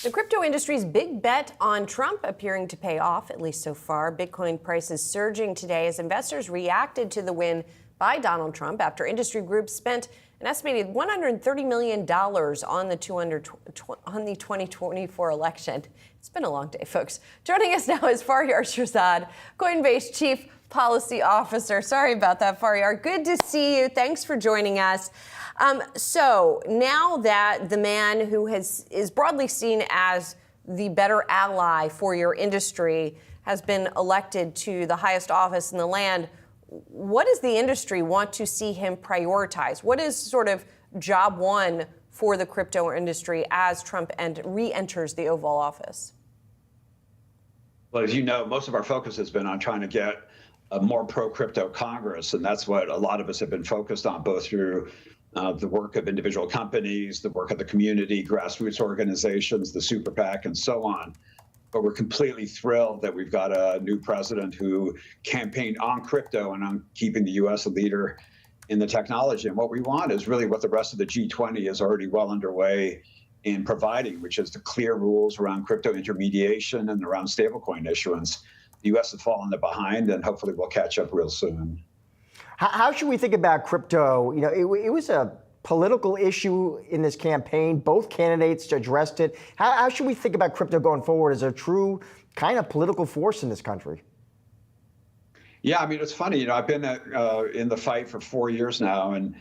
The crypto industry's big bet on Trump appearing to pay off, at least so far. Bitcoin prices surging today as investors reacted to the win by Donald Trump after industry groups spent an estimated $130 million on the 2024 election. It's been a long day, folks. Joining us now is Faryar Shirzad, Coinbase Chief Policy Officer. Sorry about that, Faryar. Good to see you. Thanks for joining us. So now that the man who is broadly seen as the better ally for your industry has been elected to the highest office in the land, what does the industry want to see him prioritize? What is sort of job one for the crypto industry as Trump re-enters the Oval Office? Well, as you know, most of our focus has been on trying to get a more pro-crypto Congress, and that's what a lot of us have been focused on, both through the work of individual companies, the work of the community, grassroots organizations, the super PAC, and so on. But we're completely thrilled that we've got a new president who campaigned on crypto and on keeping the U.S. a leader in the technology. And what we want is really what the rest of the G20 is already well underway in providing, which is the clear rules around crypto intermediation and around stablecoin issuance. The U.S. has fallen behind, and hopefully we'll catch up real soon. How should we think about crypto? You know, it was a political issue in this campaign. Both candidates addressed it. How should we think about crypto going forward as a true kind of political force in this country? Yeah, I mean, it's funny. You know, I've been in the fight for 4 years now, and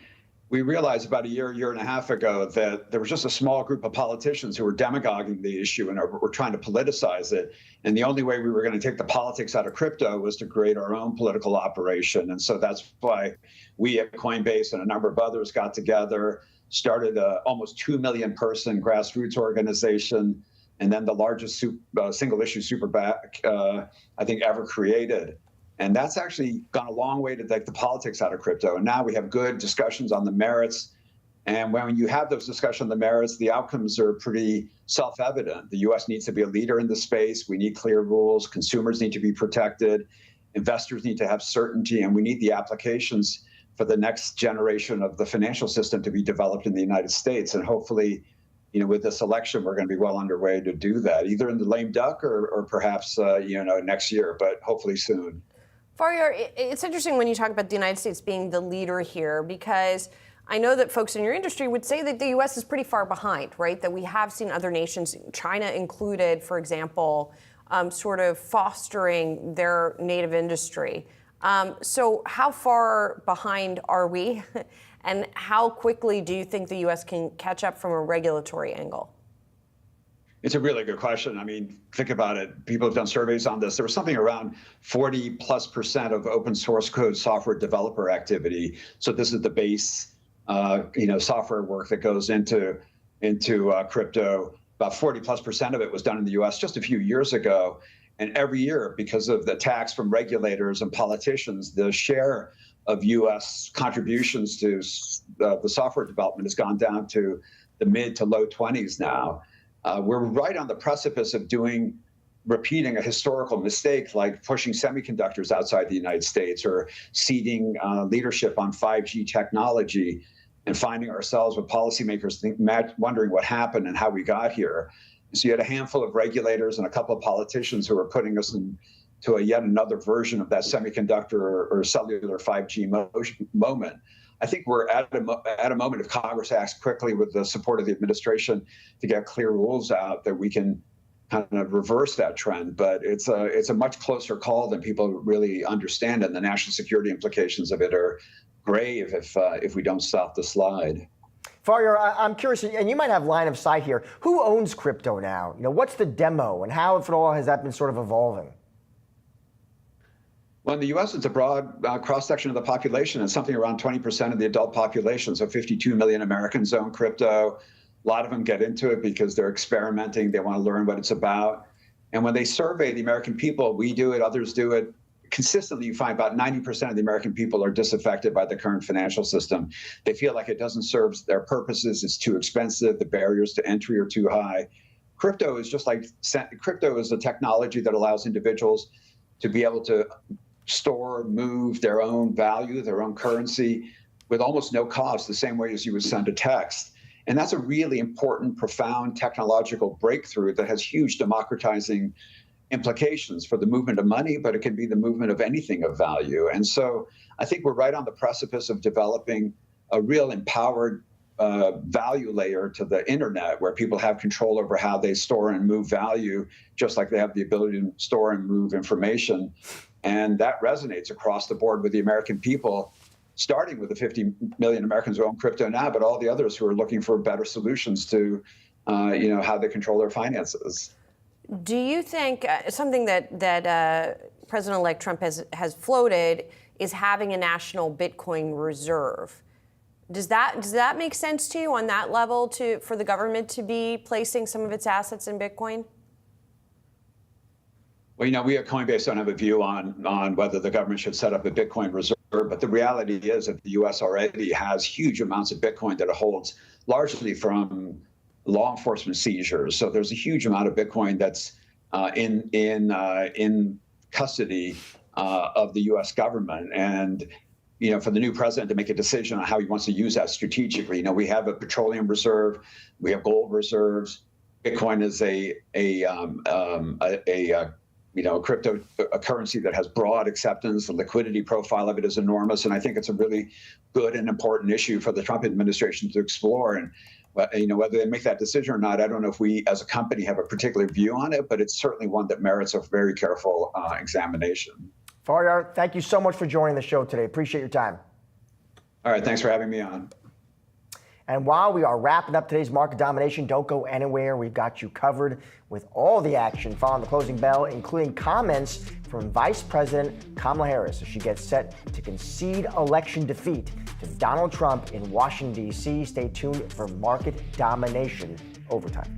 we realized about a year and a half ago that there was just a small group of politicians who were demagoguing the issue and were trying to politicize it. And the only way we were going to take the politics out of crypto was to create our own political operation. And so that's why we at Coinbase and a number of others got together, started a almost 2 million person grassroots organization, and then the largest single issue super PAC I think ever created. And that's actually gone a long way to take the politics out of crypto. And now we have good discussions on the merits. And when you have those discussions on the merits, the outcomes are pretty self-evident. The U.S. needs to be a leader in the space. We need clear rules. Consumers need to be protected. Investors need to have certainty. And we need the applications for the next generation of the financial system to be developed in the United States. And hopefully, you know, with this election, we're going to be well underway to do that, either in the lame duck or perhaps, next year, but hopefully soon. Faryar, it's interesting when you talk about the United States being the leader here, because I know that folks in your industry would say that the U.S. is pretty far behind, right? That we have seen other nations, China included, for example, sort of fostering their native industry. So how far behind are we? And how quickly do you think the U.S. can catch up from a regulatory angle? It's a really good question. I mean, think about it. People have done surveys on this. There was something around 40+% of open source code software developer activity. So this is the base, software work that goes into crypto. About 40+% of it was done in the U.S. just a few years ago. And every year, because of the attacks from regulators and politicians, the share of U.S. contributions to the software development has gone down to the mid to low 20s now. We're right on the precipice of repeating a historical mistake like pushing semiconductors outside the United States or ceding leadership on 5G technology and finding ourselves with policymakers wondering what happened and how we got here. So you had a handful of regulators and a couple of politicians who were putting us into yet another version of that semiconductor or cellular 5G moment. I think we're at a moment if Congress acts quickly with the support of the administration to get clear rules out that we can kind of reverse that trend. But it's a much closer call than people really understand, and the national security implications of it are grave if we don't stop the slide. Faryar, I'm curious, and you might have line of sight here. Who owns crypto now? You know, what's the demo, and how, if at all, has that been sort of evolving? Well, in the U.S., it's a broad cross-section of the population, and something around 20% of the adult population. So 52 million Americans own crypto. A lot of them get into it because they're experimenting. They want to learn what it's about. And when they survey the American people, we do it, others do it, consistently you find about 90% of the American people are disaffected by the current financial system. They feel like it doesn't serve their purposes. It's too expensive. The barriers to entry are too high. Crypto is a technology that allows individuals to be able to store, move their own value, their own currency with almost no cost, the same way as you would send a text. And that's a really important, profound technological breakthrough that has huge democratizing implications for the movement of money, but it can be the movement of anything of value. And so I think we're right on the precipice of developing a real empowered value layer to the internet where people have control over how they store and move value, just like they have the ability to store and move information. And that resonates across the board with the American people, starting with the 50 million Americans who own crypto now, but all the others who are looking for better solutions to, how they control their finances. Do you think something that President-elect Trump has floated is having a national Bitcoin reserve. Does that make sense to you on that level for the government to be placing some of its assets in Bitcoin? Well, we at Coinbase don't have a view on whether the government should set up a Bitcoin reserve, but the reality is that the U.S. already has huge amounts of Bitcoin that it holds largely from law enforcement seizures. So there's a huge amount of Bitcoin that's in custody of the U.S. government. And for the new president to make a decision on how he wants to use that strategically, we have a petroleum reserve, we have gold reserves. Bitcoin is a cryptocurrency that has broad acceptance. The liquidity profile of it is enormous, and I think it's a really good and important issue for the Trump administration to explore. And whether they make that decision or not, I don't know if we as a company have a particular view on it, but it's certainly one that merits a very careful examination. Faryar, thank you so much for joining the show today. Appreciate your time. All right, thanks for having me on. And while we are wrapping up today's market domination, don't go anywhere. We've got you covered with all the action following the closing bell, including comments from Vice President Kamala Harris as she gets set to concede election defeat to Donald Trump in Washington, D.C. Stay tuned for market domination overtime.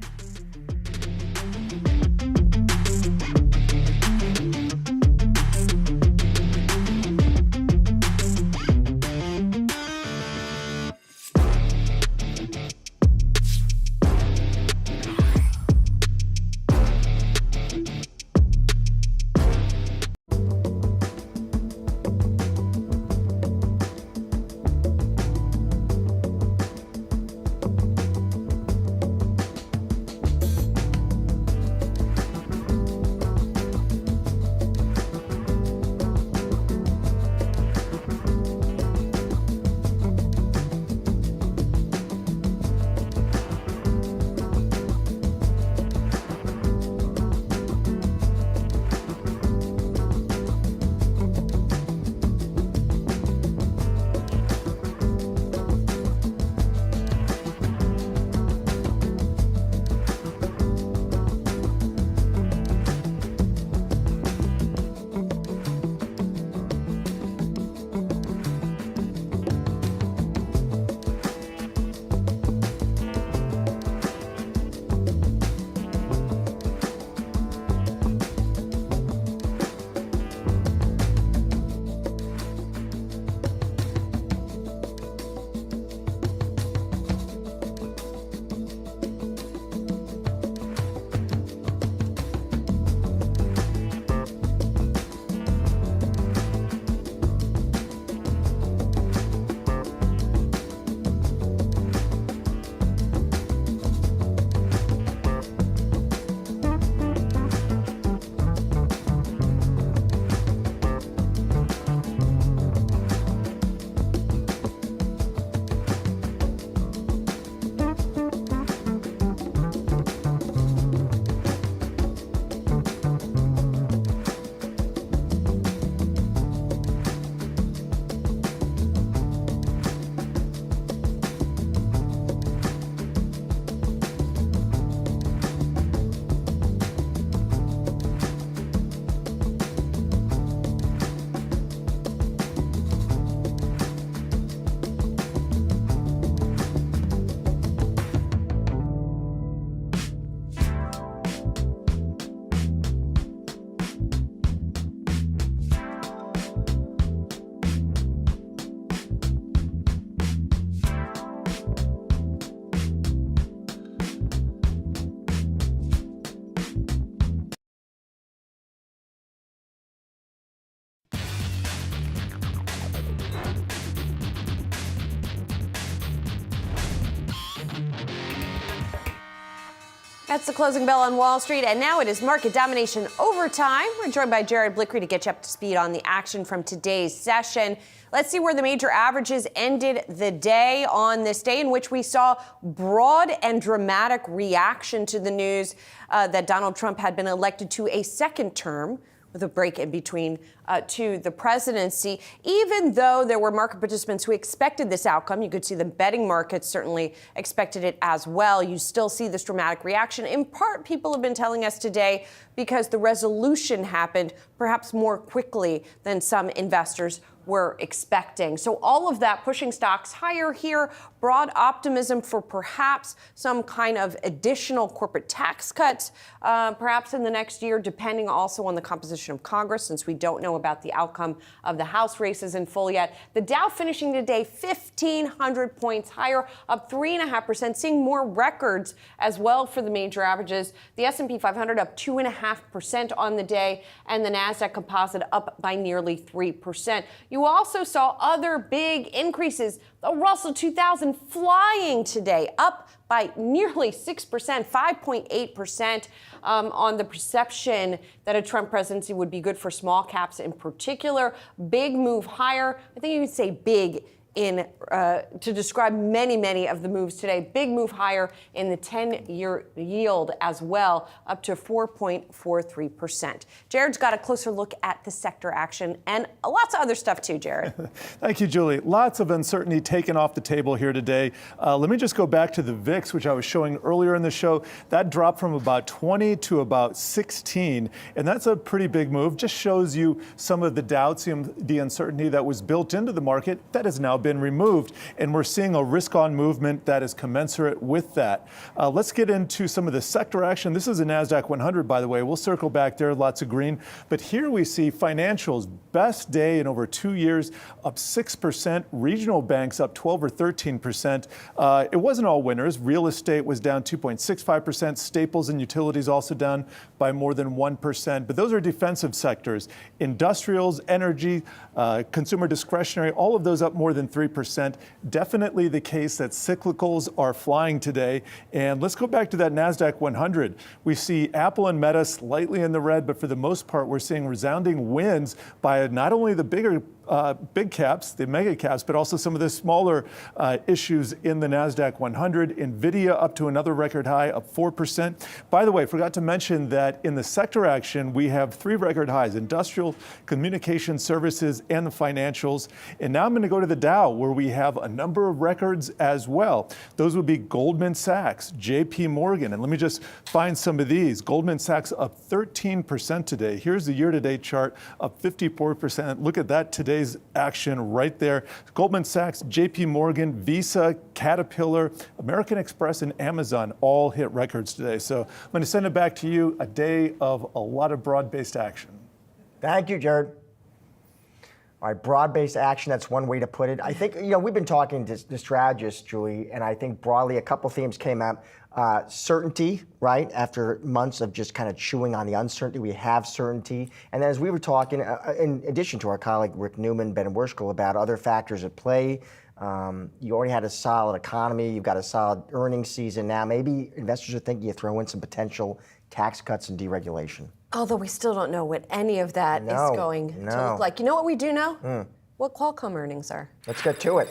That's the closing bell on Wall Street, and now it is market domination overtime. We're joined by Jared Blickery to get you up to speed on the action from today's session. Let's see where the major averages ended the day on this day in which we saw broad and dramatic reaction to the news that Donald Trump had been elected to a second term, with a break in between to the presidency. Even though there were market participants who expected this outcome, you could see the betting markets certainly expected it as well. You still see this dramatic reaction. In part, people have been telling us today because the resolution happened perhaps more quickly than some investors were expecting. So all of that pushing stocks higher here, broad optimism for perhaps some kind of additional corporate tax cuts, perhaps in the next year, depending also on the composition of Congress, since we don't know about the outcome of the House races in full yet. The Dow finishing today 1,500 points higher, up 3.5%, seeing more records as well for the major averages. The S&P 500 up 2.5% on the day, and the Nasdaq Composite up by nearly 3%. You also saw other big increases. The Russell 2000 flying today, up by nearly 6%, 5.8% on the perception that a Trump presidency would be good for small caps in particular. Big move higher. I think you could say big in to describe many of the moves today. Big move higher in the 10-year yield as well, up to 4.43%. Jared's got a closer look at the sector action and lots of other stuff too, Jared. Thank you, Julie. Lots of uncertainty taken off the table here today. Let me just go back to the VIX, which I was showing earlier in the show. That dropped from about 20 to about 16, and that's a pretty big move. Just shows you some of the doubts, the uncertainty that was built into the market that has now been removed, and we're seeing a risk-on movement that is commensurate with that. Let's get into some of the sector action. This is a Nasdaq 100, by the way. We'll circle back there, lots of green. But here we see financials, best day in over 2 years, up 6%. Regional banks up 12 or 13%. It wasn't all winners. Real estate was down 2.65%. Staples and utilities also down by more than 1%. But those are defensive sectors. Industrials, energy, consumer discretionary, all of those up more than 3%. Definitely the case that cyclicals are flying today. And let's go back to that Nasdaq 100. We see Apple and Meta slightly in the red, but for the most part, we're seeing resounding wins by not only the big caps, the mega caps, but also some of the smaller issues in the Nasdaq 100. NVIDIA up to another record high, up 4%. By the way, forgot to mention that in the sector action, we have 3 record highs: industrial, communication services, and the financials. And now I'm going to go to the Dow, where we have a number of records as well. Those would be Goldman Sachs, JP Morgan, and let me just find some of these. Goldman Sachs up 13% today. Here's the year-to-date chart, up 54%. Look at that today's action right there. Goldman Sachs, JP Morgan, Visa, Caterpillar, American Express, and Amazon all hit records today. So I'm going to send it back to you, a day of a lot of broad-based action. Thank you, Jared. All right, broad-based action, that's one way to put it. I think, we've been talking to strategists, Julie, and I think broadly a couple themes came out. Certainty, right? After months of just kind of chewing on the uncertainty, we have certainty. And then as we were talking, in addition to our colleague Rick Newman, Ben Werschel, about other factors at play, you already had a solid economy, you've got a solid earnings season now. Maybe investors are thinking you throw in some potential tax cuts and deregulation. Although we still don't know what any of that is going to look like. You know what we do know? What Qualcomm earnings are. Let's get to it.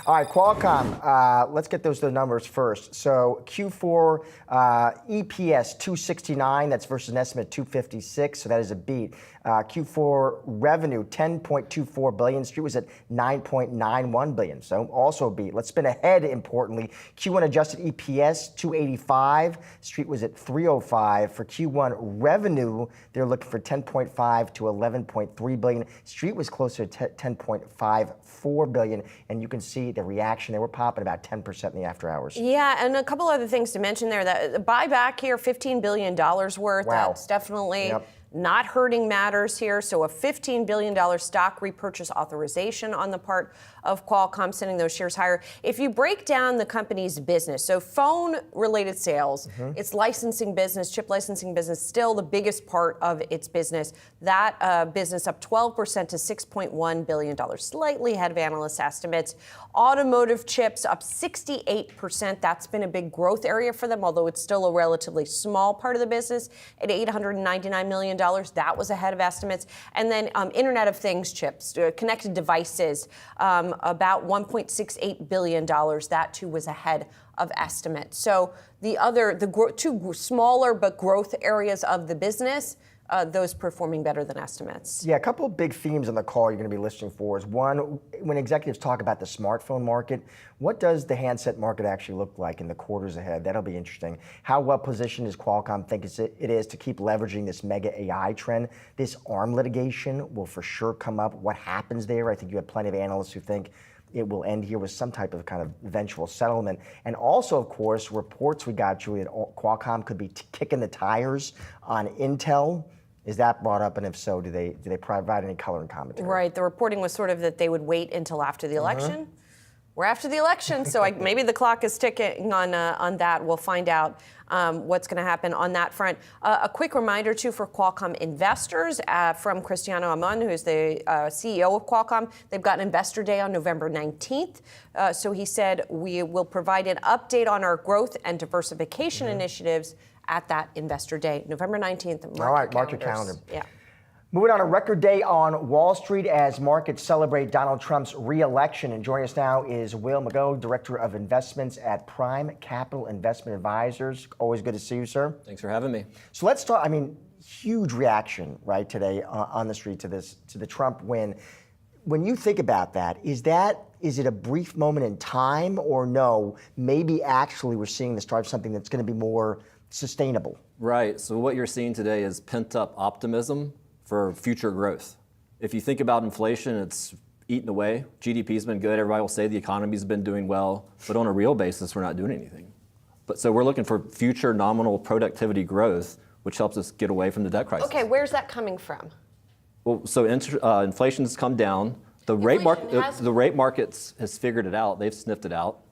All right, Qualcomm, let's get those numbers first. So Q4 EPS 269, that's versus an estimate 256, so that is a beat. Q4 revenue 10.24 billion, Street was at 9.91 billion, so also a beat. Let's spin ahead, importantly. Q1 adjusted EPS 285, Street was at 305. For Q1 revenue, they're looking for 10.5 to 11.3 billion. Street was closer to 10.54 billion, and you can see the reaction. They were popping about 10% in the after hours. Yeah, and a couple other things to mention there. That the buyback here, $15 billion worth. Wow. That's definitely not hurting matters here. So a $15 billion stock repurchase authorization on the part of Qualcomm, sending those shares higher. If you break down the company's business, so phone-related sales, its licensing business, chip licensing business, still the biggest part of its business. That business up 12% to $6.1 billion, slightly ahead of analyst estimates. Automotive chips up 68%. That's been a big growth area for them, although it's still a relatively small part of the business at $899 million. That was ahead of estimates. And then Internet of Things chips, connected devices, about $1.68 billion. That too was ahead of estimates. So the two smaller but growth areas of the business those performing better than estimates. Yeah, a couple of big themes on the call you're going to be listening for is one, when executives talk about the smartphone market, what does the handset market actually look like in the quarters ahead? That'll be interesting. How well positioned does Qualcomm think it is to keep leveraging this mega AI trend? This ARM litigation will for sure come up. What happens there? I think you have plenty of analysts who think it will end here with some type of kind of eventual settlement. And also, of course, reports we got, Julie, that Qualcomm could be kicking the tires on Intel. Is that brought up, and if so, do they provide any color and commentary? Right. The reporting was sort of that they would wait until after the election. We're after the election, so maybe the clock is ticking on that. We'll find out what's going to happen on that front. A quick reminder, too, for Qualcomm investors from Cristiano Amon, who's the CEO of Qualcomm. They've got an investor day on November 19th. So he said, we will provide an update on our growth and diversification initiatives at that investor day, November 19th. All right, mark your calendar. Yeah. Moving on, a record day on Wall Street as markets celebrate Donald Trump's re-election. And joining us now is Will McGough, Director of Investments at Prime Capital Investment Advisors. Always good to see you, sir. Thanks for having me. So let's talk, huge reaction, right, today on the street to the Trump win. When you think about that, is it a brief moment in time, or no, maybe actually we're seeing the start of something that's going to be more sustainable? Right, so what you're seeing today is pent-up optimism for future growth. If you think about inflation, it's eaten away. GDP's been good. Everybody will say the economy's been doing well, but on a real basis, we're not doing anything. So we're looking for future nominal productivity growth, which helps us get away from the debt crisis. Okay, where's that coming from? Well, so inflation's come down. The rate markets has figured it out. They've sniffed it out.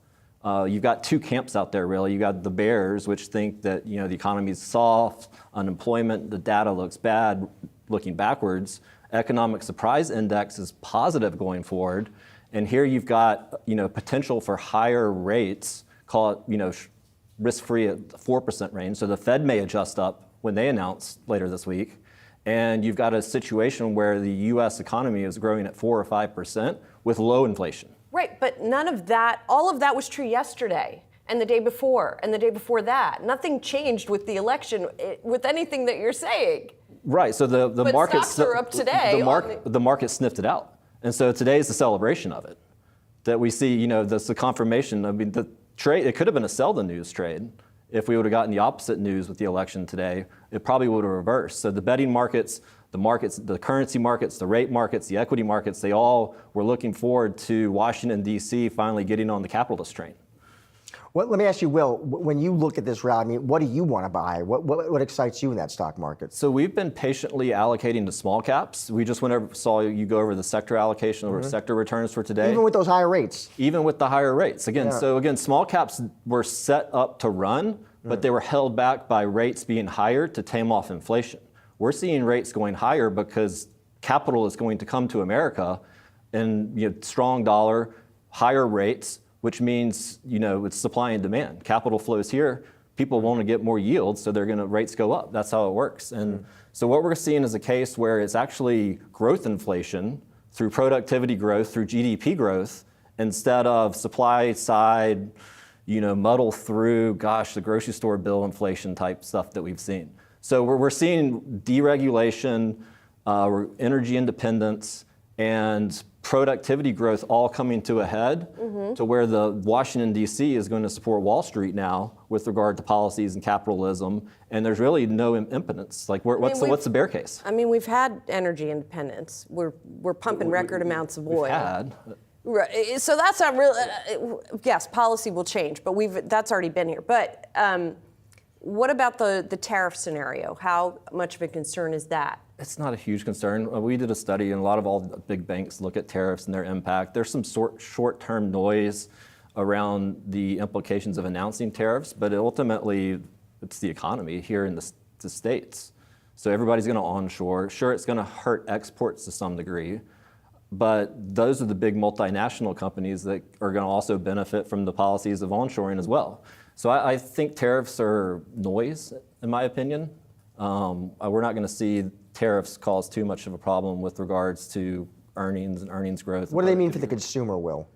You've got two camps out there, really. You got the bears, which think that the economy is soft, unemployment, the data looks bad, looking backwards. Economic surprise index is positive going forward, and here you've got potential for higher rates. Call it risk-free at the 4% range. So the Fed may adjust up when they announce later this week, and you've got a situation where the U.S. economy is growing at 4 or 5% with low inflation. Right, but none of that, all of that was true yesterday and the day before and the day before that. Nothing changed with the election, with anything that you're saying. Right, so the markets stocks are up today. The market sniffed it out, and so today is the celebration of it. That we see, that's the confirmation. The trade, it could have been a sell the news trade. If we would have gotten the opposite news with the election today, it probably would have reversed. So the betting markets, the currency markets, the rate markets, the equity markets, they all were looking forward to Washington, D.C. finally getting on the capitalist train. Well, let me ask you, Will, when you look at this route, what do you want to buy? What excites you in that stock market? So we've been patiently allocating to small caps. We just saw you go over the sector allocation or sector returns for today. Even with those higher rates? Even with the higher rates. Again, small caps were set up to run, but they were held back by rates being higher to tame off inflation. We're seeing rates going higher because capital is going to come to America, and strong dollar, higher rates, which means it's supply and demand. Capital flows here, people want to get more yield, so rates go up. That's how it works. And so what we're seeing is a case where it's actually growth inflation through productivity growth, through GDP growth, instead of supply side, muddle through, the grocery store bill inflation type stuff that we've seen. So we're seeing deregulation, energy independence, and productivity growth all coming to a head to where the Washington, D.C. is going to support Wall Street now with regard to policies and capitalism, and there's really no impotence. What's the bear case? We've had energy independence. We're pumping record amounts of oil. Right. So that's not real. Yes, policy will change, but that's already been here. But what about the tariff scenario? How much of a concern is that? It's not a huge concern. We did a study, and a lot of all the big banks look at tariffs and their impact. There's some short-term noise around the implications of announcing tariffs, but ultimately, it's the economy here in the States. So everybody's going to onshore. Sure, it's going to hurt exports to some degree, but those are the big multinational companies that are going to also benefit from the policies of onshoring as well. So I think tariffs are noise, in my opinion. We're not going to see tariffs cause too much of a problem with regards to earnings and earnings growth. What do they mean for the consumer, Will?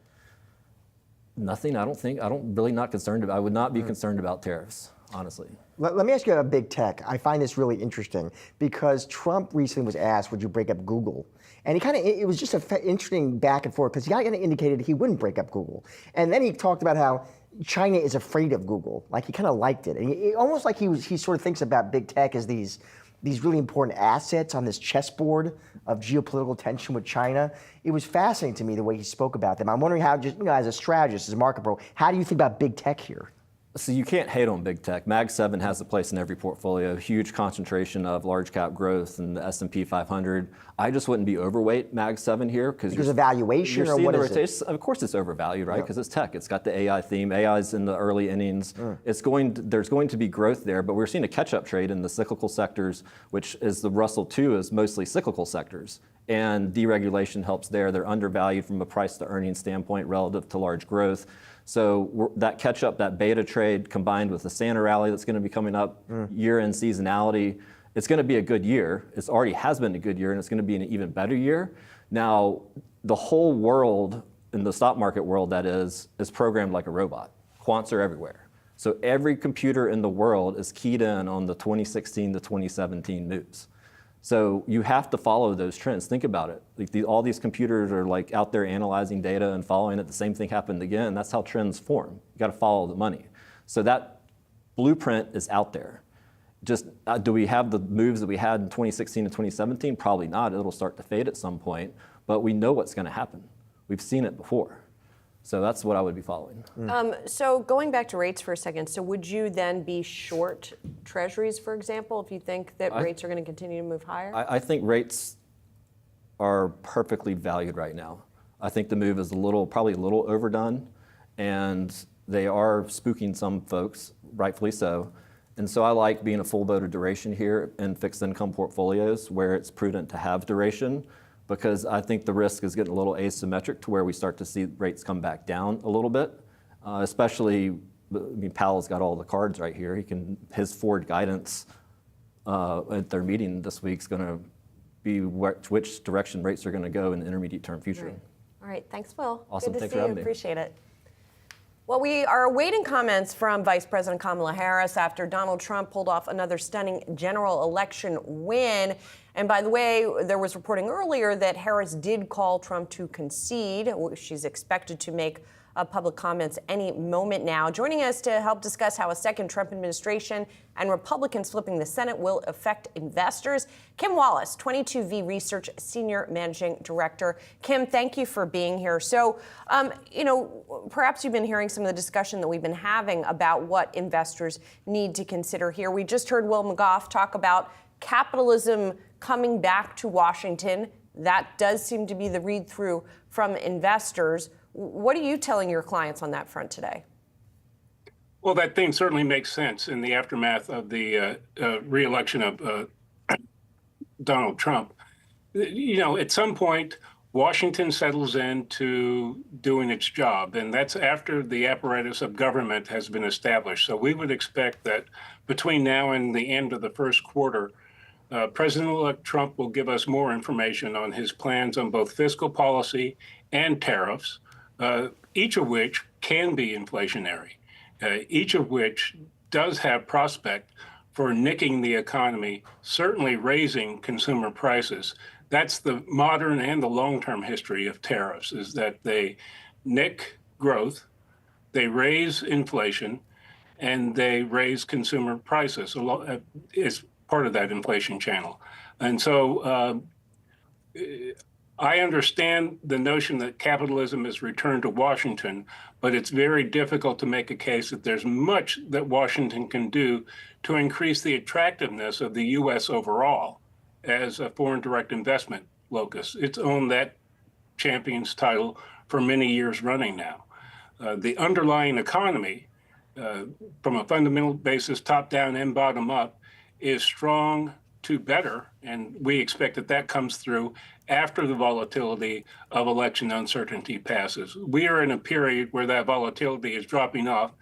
Nothing, I don't really not concerned about. I would not be concerned about tariffs, honestly. Let me ask you about big tech. I find this really interesting because Trump recently was asked, would you break up Google? And it was just an interesting back and forth because he kind of indicated he wouldn't break up Google. And then he talked about how China is afraid of Google. Like he kind of liked it. And almost like he sort of thinks about big tech as these really important assets on this chessboard of geopolitical tension with China. It was fascinating to me the way he spoke about them. I'm wondering how, just as a strategist, as a market pro, how do you think about big tech here? So you can't hate on big tech. Mag 7 has a place in every portfolio, huge concentration of large cap growth in the S&P 500. I just wouldn't be overweight Mag 7 here because of valuation or what is it? Of course it's overvalued, right? Because it's tech. It's got the AI theme. AI is in the early innings. There's going to be growth there, but we're seeing a catch-up trade in the cyclical sectors, which is the Russell 2 is mostly cyclical sectors. And deregulation helps there. They're undervalued from a price to earnings standpoint relative to large growth. So that catch up, that beta trade combined with the Santa rally that's going to be coming up, year-end seasonality, it's going to be a good year. It already has been a good year, and it's going to be an even better year. Now, the whole world, in the stock market world that is programmed like a robot. Quants are everywhere. So every computer in the world is keyed in on the 2016 to 2017 moves. So you have to follow those trends. Think about it. Like all these computers are like out there analyzing data and following it. The same thing happened again. That's how trends form. You got to follow the money. So that blueprint is out there. Just do we have the moves that we had in 2016 to 2017? Probably not. It'll start to fade at some point. But we know what's going to happen. We've seen it before. So that's what I would be following. So going back to rates for a second, so would you then be short treasuries, for example, if you think that rates are going to continue to move higher? I think rates are perfectly valued right now. I think the move is probably a little overdone, and they are spooking some folks, rightfully so. And so I like being a full boat of duration here in fixed income portfolios where it's prudent to have duration, because I think the risk is getting a little asymmetric to where we start to see rates come back down a little bit, especially, Powell's got all the cards right here. His forward guidance at their meeting this week is going to be which direction rates are going to go in the intermediate term future. Right. All right, thanks, Will. Awesome, Good to thanks see for you. having me. Appreciate it. Well, we are awaiting comments from Vice President Kamala Harris after Donald Trump pulled off another stunning general election win. And by the way, there was reporting earlier that Harris did call Trump to concede. She's expected to make public comments any moment now. Joining us to help discuss how a second Trump administration and Republicans flipping the Senate will affect investors, Kim Wallace, 22V Research Senior Managing Director. Kim, thank you for being here. So, perhaps you've been hearing some of the discussion that we've been having about what investors need to consider here. We just heard Will McGough talk about capitalism coming back to Washington. That does seem to be the read-through from investors. What are you telling your clients on that front today? Well, that thing certainly makes sense in the aftermath of the re-election of Donald Trump. At some point, Washington settles into doing its job, and that's after the apparatus of government has been established. So we would expect that between now and the end of the first quarter, President-elect Trump will give us more information on his plans on both fiscal policy and tariffs, each of which can be inflationary, each of which does have prospect for nicking the economy, certainly raising consumer prices. That's the modern and the long-term history of tariffs, is that they nick growth, they raise inflation, and they raise consumer prices. It's part of that inflation channel. And so I understand the notion that capitalism is returned to Washington, but it's very difficult to make a case that there's much that Washington can do to increase the attractiveness of the U.S. overall as a foreign direct investment locus. It's owned that champion's title for many years running now. The underlying economy, from a fundamental basis, top down and bottom up, is strong to better, and we expect that comes through after the volatility of election uncertainty passes. We are in a period where that volatility is dropping off.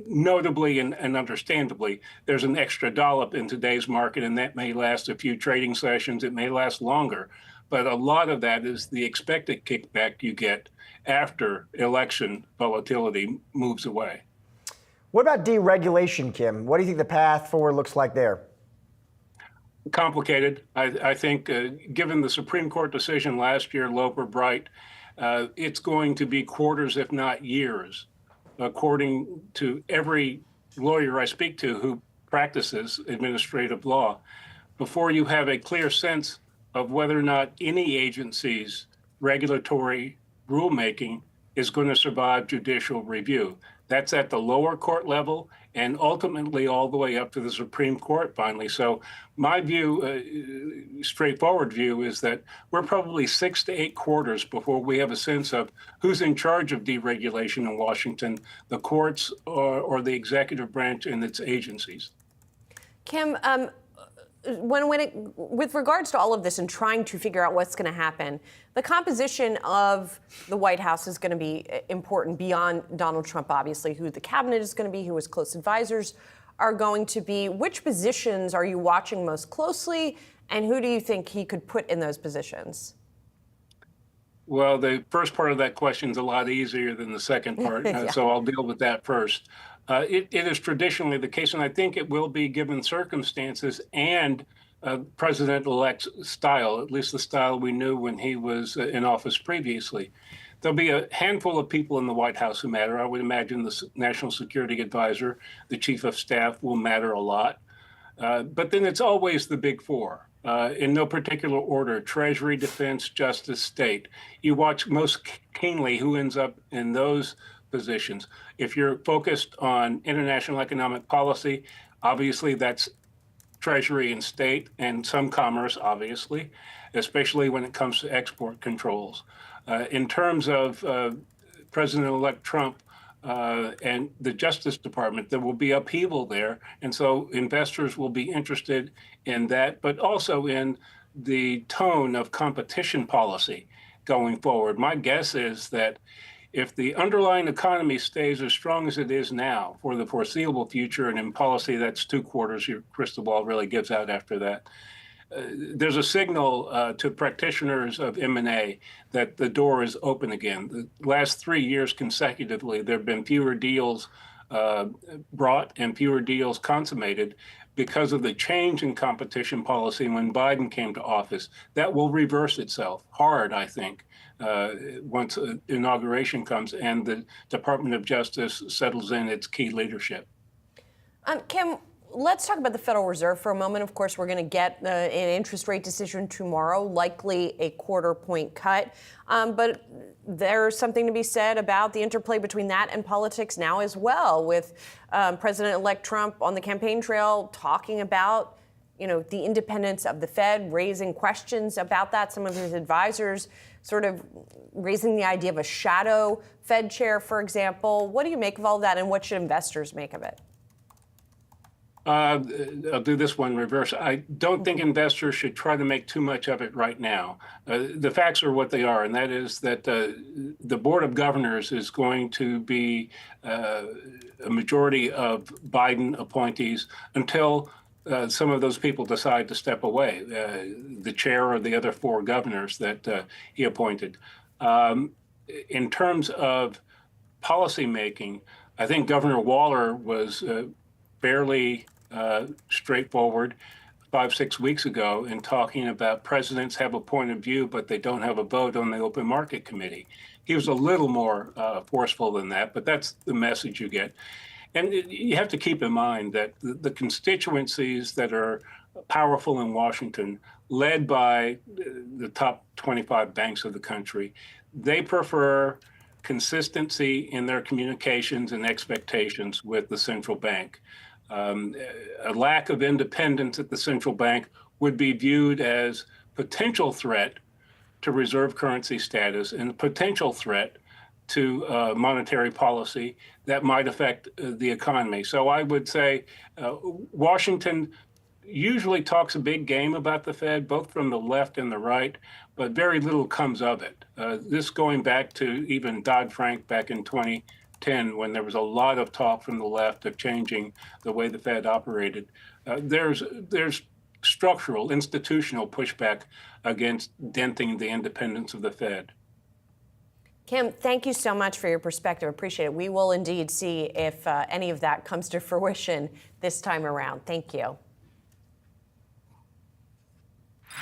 Notably and understandably, there's an extra dollop in today's market, and that may last a few trading sessions. It may last longer, but a lot of that is the expected kickback you get after election volatility moves away. What about deregulation, Kim? What do you think the path forward looks like there? Complicated. I think, given the Supreme Court decision last year, Loper Bright, it's going to be quarters, if not years, according to every lawyer I speak to who practices administrative law, before you have a clear sense of whether or not any agency's regulatory rulemaking is going to survive judicial review. That's at the lower court level and ultimately all the way up to the Supreme Court finally. So my view, straightforward view, is that we're probably 6 to 8 quarters before we have a sense of who's in charge of deregulation in Washington, the courts or the executive branch and its agencies. Kim, with regards to all of this and trying to figure out what's going to happen, the composition of the White House is going to be important beyond Donald Trump, obviously, who the cabinet is going to be, who his close advisors are going to be. Which positions are you watching most closely, and who do you think he could put in those positions? Well, the first part of that question is a lot easier than the second part, Yeah. so I'll deal with that first. It is traditionally the case, and I think it will be given circumstances and President-elect's style, at least the style we knew when he was in office previously. There'll be a handful of people in the White House who matter. I would imagine the National Security Advisor, the Chief of Staff will matter a lot. But then it's always the big four. In no particular order: Treasury, Defense, Justice, State. You watch most keenly who ends up in those positions. If you're focused on international economic policy, obviously that's Treasury and State, and some commerce, obviously, especially when it comes to export controls. In terms of President-elect Trump and the Justice Department, there will be upheaval there. And so investors will be interested in that, but also in the tone of competition policy going forward. My guess is that if the underlying economy stays as strong as it is now for the foreseeable future, and in policy that's 2 quarters, your crystal ball really gives out after that, there's a signal to practitioners of M&A that the door is open again. The last 3 years consecutively, there have been fewer deals brought and fewer deals consummated because of the change in competition policy when Biden came to office. That will reverse itself hard, I think, once inauguration comes and the Department of Justice settles in its key leadership. Kim, let's talk about the Federal Reserve for a moment. Of course, we're going to get an interest rate decision tomorrow, likely a 1/4 point cut. But there's something to be said about the interplay between that and politics now as well, with President-elect Trump on the campaign trail talking about, the independence of the Fed, raising questions about that. Some of his advisors sort of raising the idea of a shadow Fed chair, for example. What do you make of all of that, and what should investors make of it? I'll do this one reverse. I don't think investors should try to make too much of it right now. The facts are what they are, and that is that the Board of Governors is going to be a majority of Biden appointees until some of those people decide to step away, the chair or the other 4 governors that he appointed. In terms of policymaking, I think Governor Waller was fairly straightforward 5-6 weeks ago in talking about presidents have a point of view, but they don't have a vote on the Open Market Committee. He was a little more forceful than that, but that's the message you get. And you have to keep in mind that the constituencies that are powerful in Washington, led by the top 25 banks of the country, they prefer consistency in their communications and expectations with the central bank. A lack of independence at the central bank would be viewed as potential threat to reserve currency status and a potential threat to monetary policy that might affect the economy. So I would say Washington usually talks a big game about the Fed, both from the left and the right, but very little comes of it. This going back to even Dodd-Frank back in 2010, when there was a lot of talk from the left of changing the way the Fed operated. There's structural, institutional pushback against denting the independence of the Fed. Kim, thank you so much for your perspective. Appreciate it. We will indeed see if any of that comes to fruition this time around. Thank you.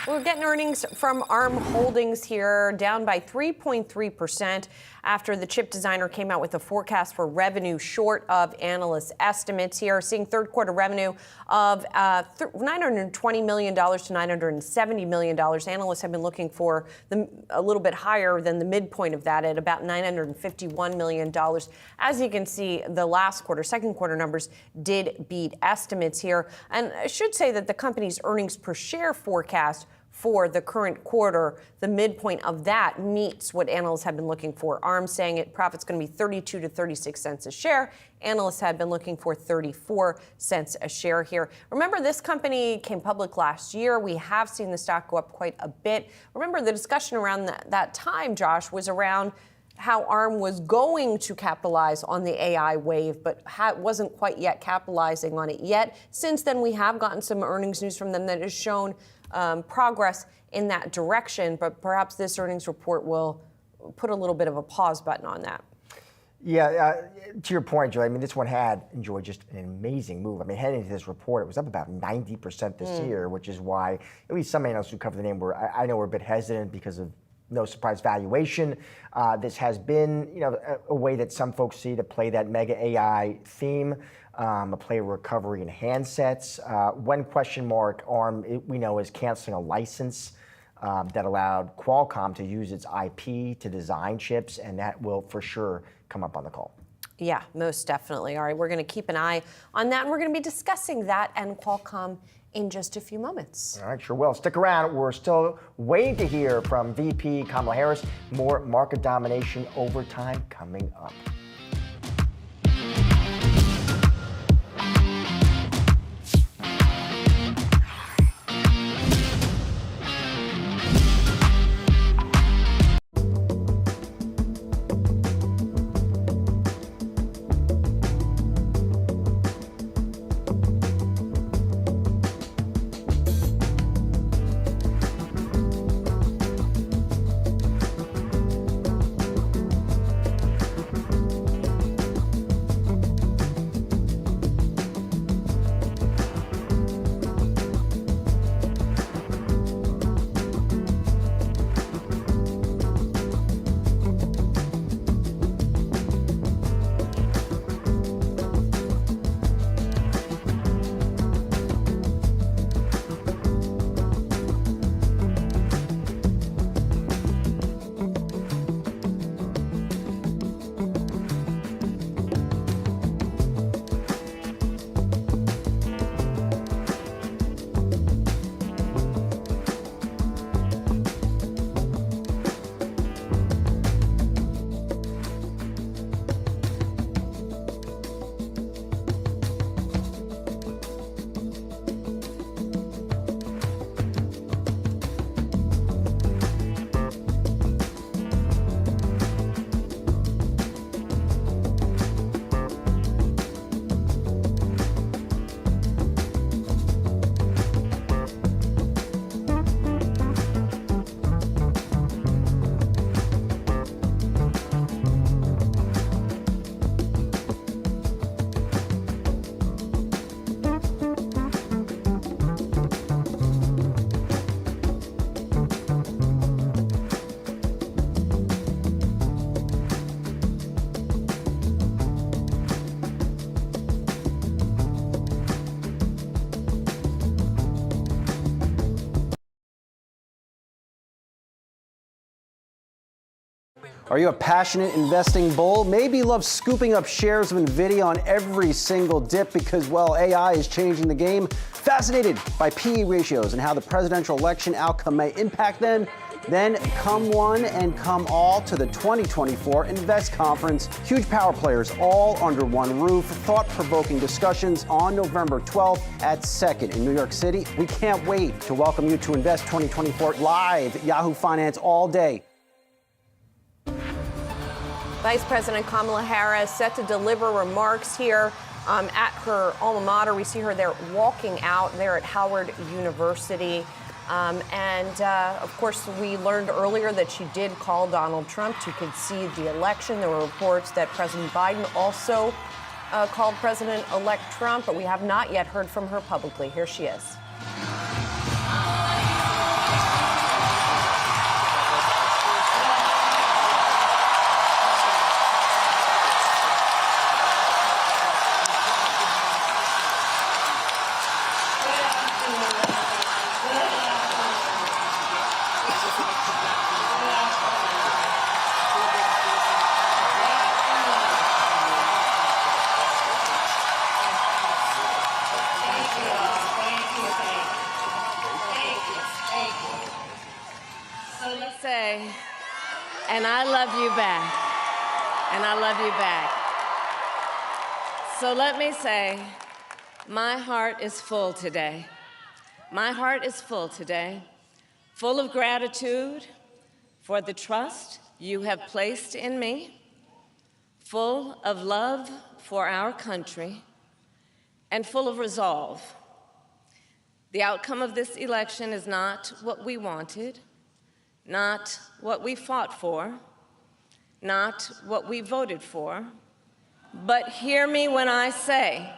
We're getting earnings from ARM Holdings here, down by 3.3% after the chip designer came out with a forecast for revenue short of analyst estimates here, seeing third quarter revenue of $920 million to $970 million. Analysts have been looking for a little bit higher than the midpoint of that at about $951 million. As you can see, the last quarter, second quarter numbers did beat estimates here. And I should say that the company's earnings per share forecast for the current quarter, the midpoint of that meets what analysts have been looking for. ARM saying profit's going to be 32 to 36 cents a share. Analysts had been looking for 34 cents a share here. Remember, this company came public last year. We have seen the stock go up quite a bit. Remember, the discussion around that time, Josh, was around how ARM was going to capitalize on the AI wave, but wasn't quite yet capitalizing on it yet. Since then, we have gotten some earnings news from them that has shown progress in that direction, but perhaps this earnings report will put a little bit of a pause button on that. Yeah, to your point, Joy, I mean, this one had enjoyed just an amazing move. I mean, heading into this report, it was up about 90% this year, which is why at least some analysts who cover the name I know were a bit hesitant because of no surprise valuation. This has been, a way that some folks see to play that mega AI theme, a play of recovery in handsets. One question mark, ARM, we know, is canceling a license that allowed Qualcomm to use its IP to design chips, and that will for sure come up on the call. Yeah, most definitely. All right, we're going to keep an eye on that, and we're going to be discussing that and Qualcomm in just a few moments. All right, sure will. Stick around. We're still waiting to hear from VP Kamala Harris. More market domination over time coming up. Are you a passionate investing bull? Maybe you love scooping up shares of NVIDIA on every single dip because, well, AI is changing the game. Fascinated by PE ratios and how the presidential election outcome may impact them? Then come one and come all to the 2024 Invest Conference. Huge power players all under one roof. Thought-provoking discussions on November 12th at 2nd in New York City. We can't wait to welcome you to Invest 2024 live at Yahoo Finance all day. Vice President Kamala Harris set to deliver remarks here at her alma mater. We see her there walking out there at Howard University. Of course, we learned earlier that she did call Donald Trump to concede the election. There were reports that President Biden also called President-elect Trump, but we have not yet heard from her publicly. Here she is. And I love you back. And I love you back. So let me say, my heart is full today. My heart is full today, full of gratitude for the trust you have placed in me, full of love for our country, and full of resolve. The outcome of this election is not what we wanted, not what we fought for, not what we voted for, but hear me when I say,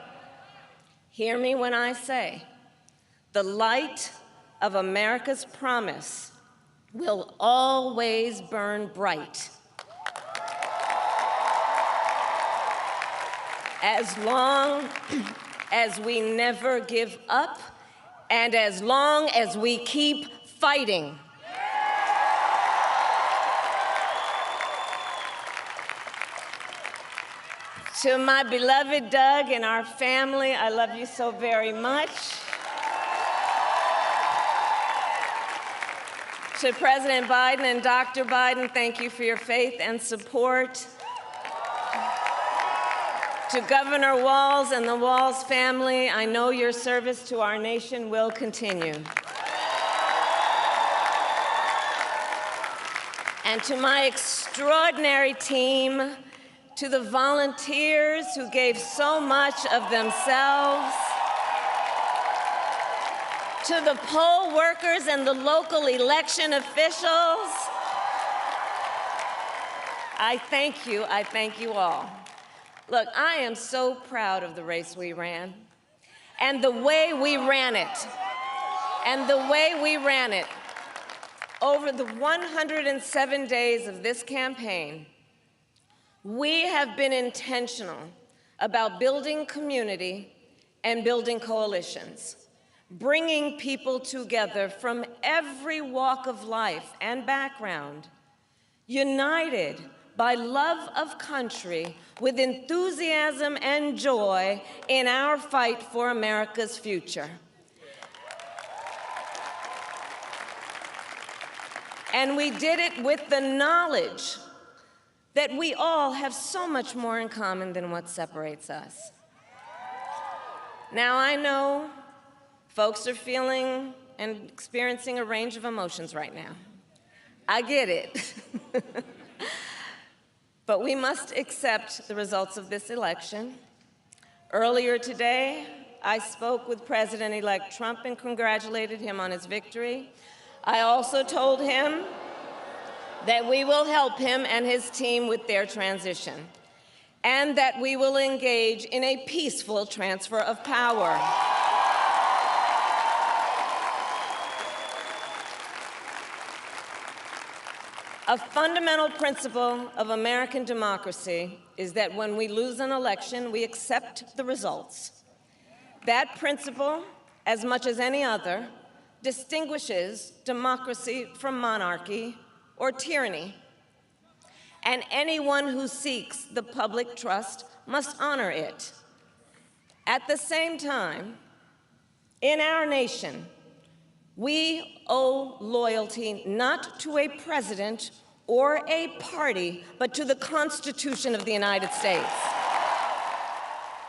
the light of America's promise will always burn bright. As long as we never give up, and as long as we keep fighting. To my beloved Doug and our family, I love you so very much. To President Biden and Dr. Biden, thank you for your faith and support. To Governor Walz and the Walz family, I know your service to our nation will continue. And to my extraordinary team, to the volunteers who gave so much of themselves, to the poll workers and the local election officials, I thank you all. Look, I am so proud of the race we ran, and the way we ran it, Over the 107 days of this campaign, we have been intentional about building community and building coalitions, bringing people together from every walk of life and background, united by love of country with enthusiasm and joy in our fight for America's future. And we did it with the knowledge that we all have so much more in common than what separates us. Now, I know folks are feeling and experiencing a range of emotions right now. I get it. But we accept the results of this election. Earlier today, I spoke with President-elect Trump and congratulated him on his victory. I also told him that we will help him and his team with their transition, and that we will engage in a peaceful transfer of power. A fundamental principle of American democracy is that when we lose an election, we accept the results. That principle, as much as any other, distinguishes democracy from monarchy or tyranny, and anyone who seeks the public trust must honor it. At the same time, in our nation, we owe loyalty not to a president or a party, but to the Constitution of the United States.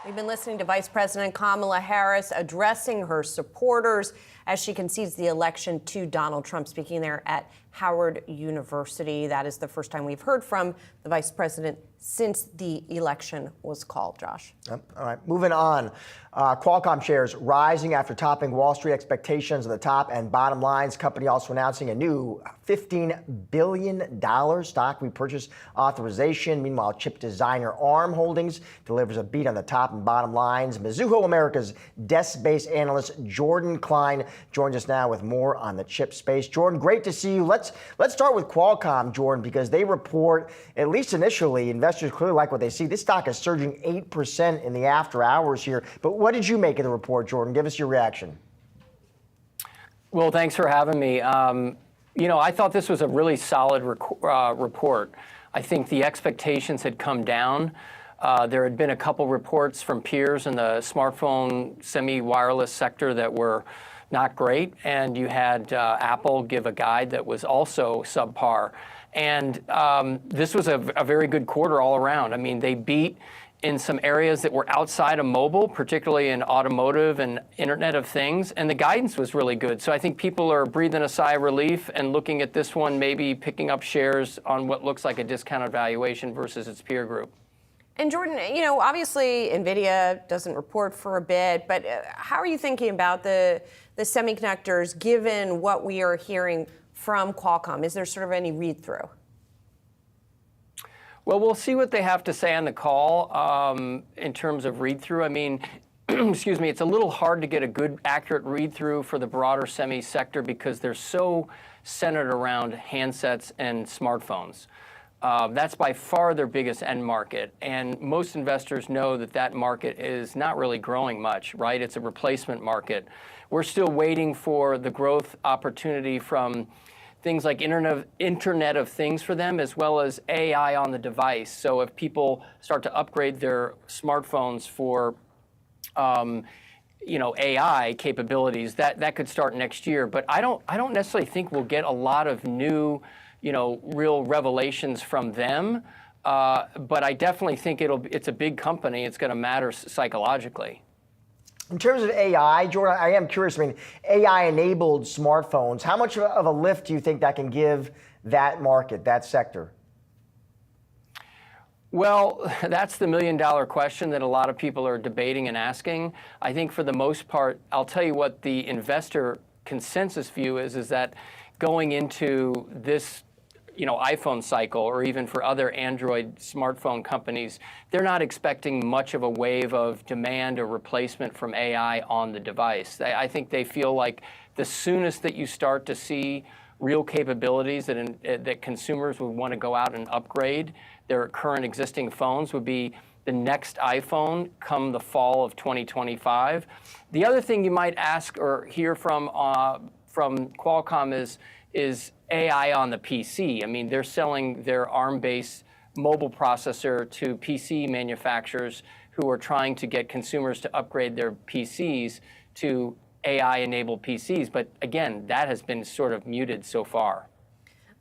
We've been listening to Vice President Kamala Harris addressing her supporters as she concedes the election to Donald Trump, speaking there at Howard University. That is the first time we've heard from the vice president since the election was called, Josh. All right, moving on. Qualcomm shares rising after topping Wall Street expectations of the top and bottom lines. Company also announcing a new $15 billion stock repurchase authorization. Meanwhile, chip designer ARM Holdings delivers a beat on the top and bottom lines. Mizuho America's desk-based analyst Jordan Klein joins us now with more on the chip space. Jordan, great to see you. Let's start with Qualcomm, Jordan, because they report, at least initially, investors clearly like what they see. This stock is surging 8% in the after hours here. But what did you make of the report, Jordan? Give us your reaction. Well, thanks for having me. I thought this was a really solid report. I think the expectations had come down. There had been a couple reports from peers in the smartphone semi-wireless sector that were not great, and you had Apple give a guide that was also subpar. And this was a very good quarter all around. I mean, they beat in some areas that were outside of mobile, particularly in automotive and Internet of Things, and the guidance was really good. So I think people are breathing a sigh of relief and looking at this one, maybe picking up shares on what looks like a discounted valuation versus its peer group. And Jordan, obviously NVIDIA doesn't report for a bit, but how are you thinking about the semiconductors given what we are hearing from Qualcomm? Is there sort of any read-through? Well, we'll see what they have to say on the call in terms of read-through. I mean, excuse me, it's a little hard to get a good, accurate read-through for the broader semi sector because they're so centered around handsets and smartphones. That's by far their biggest end market. And most investors know that that market is not really growing much, right? It's a replacement market. We're still waiting for the growth opportunity from things like Internet of Things for them, as well as AI on the device. So if people start to upgrade their smartphones for AI capabilities, that could start next year. But I don't necessarily think we'll get a lot of new real revelations from them. But I definitely think it's a big company. It's going to matter psychologically. In terms of AI, Jordan, I am curious. I mean, AI-enabled smartphones, how much of a lift do you think that can give that market, that sector? Well, that's the million-dollar question that a lot of people are debating and asking. I think for the most part, I'll tell you what the investor consensus view is that going into this iPhone cycle, or even for other Android smartphone companies, they're not expecting much of a wave of demand or replacement from AI on the device. I think they feel like the soonest that you start to see real capabilities that consumers would want to go out and upgrade their current existing phones would be the next iPhone come the fall of 2025. The other thing you might ask or hear from Qualcomm is AI on the PC. I mean, they're selling their ARM-based mobile processor to PC manufacturers who are trying to get consumers to upgrade their PCs to AI-enabled PCs. But again, that has been sort of muted so far.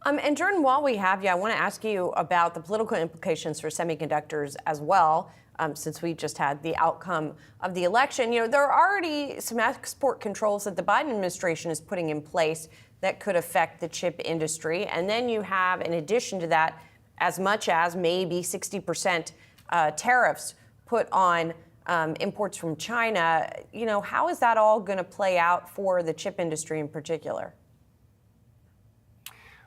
And Jordan, while we have you, I want to ask you about the political implications for semiconductors as well, since we just had the outcome of the election. There are already some export controls that the Biden administration is putting in place that could affect the chip industry. And then you have, in addition to that, as much as maybe 60% tariffs put on imports from China. How is that all going to play out for the chip industry in particular?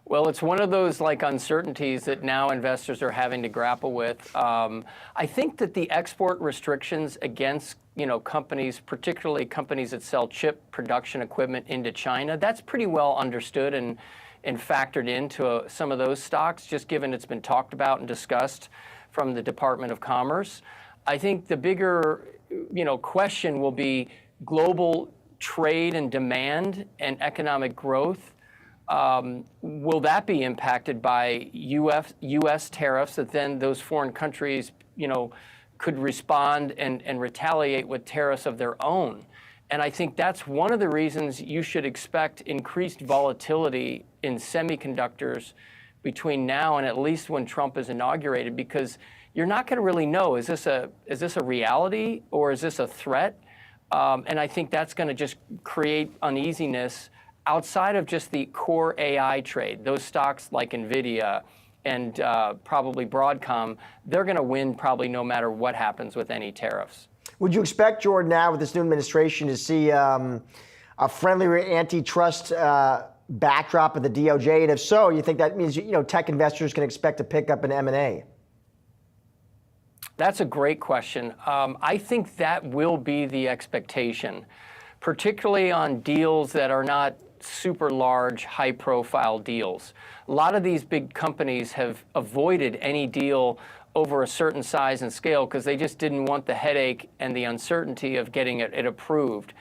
Well, it's one of those uncertainties that now investors are having to grapple with. I think that the export restrictions against companies, particularly companies that sell chip production equipment into China, that's pretty well understood and factored into some of those stocks, just given it's been talked about and discussed from the Department of Commerce. I think the bigger question will be global trade and demand and economic growth. Will that be impacted by U.S. tariffs that then those foreign countries, could respond and retaliate with tariffs of their own? And I think that's one of the reasons you should expect increased volatility in semiconductors between now and at least when Trump is inaugurated, because you're not going to really know, is this a reality or is this a threat? And I think that's going to just create uneasiness outside of just the core AI trade. Those stocks like NVIDIA and probably Broadcom, they're going to win probably no matter what happens with any tariffs. Would you expect, Jordan, now with this new administration to see a friendlier antitrust backdrop of the DOJ? And if so, you think that means tech investors can expect a pickup in M&A? That's a great question. I think that will be the expectation, particularly on deals that are not super large, high-profile deals. A lot of these big companies have avoided any deal over a certain size and scale because they just didn't want the headache and the uncertainty of getting it approved.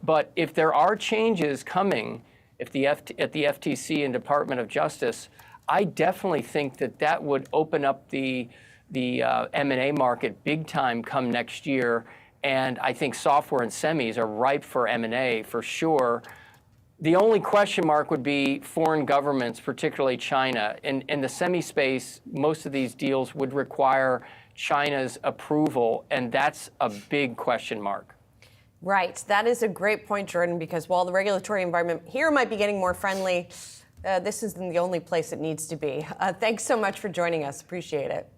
But if there are changes coming at the FTC and Department of Justice, I definitely think that would open up the M&A market big time come next year. And I think software and semis are ripe for M&A for sure. The only question mark would be foreign governments, particularly China. In the semi space, most of these deals would require China's approval, and that's a big question mark. Right. That is a great point, Jordan, because while the regulatory environment here might be getting more friendly, this isn't the only place it needs to be. Thanks so much for joining us. Appreciate it.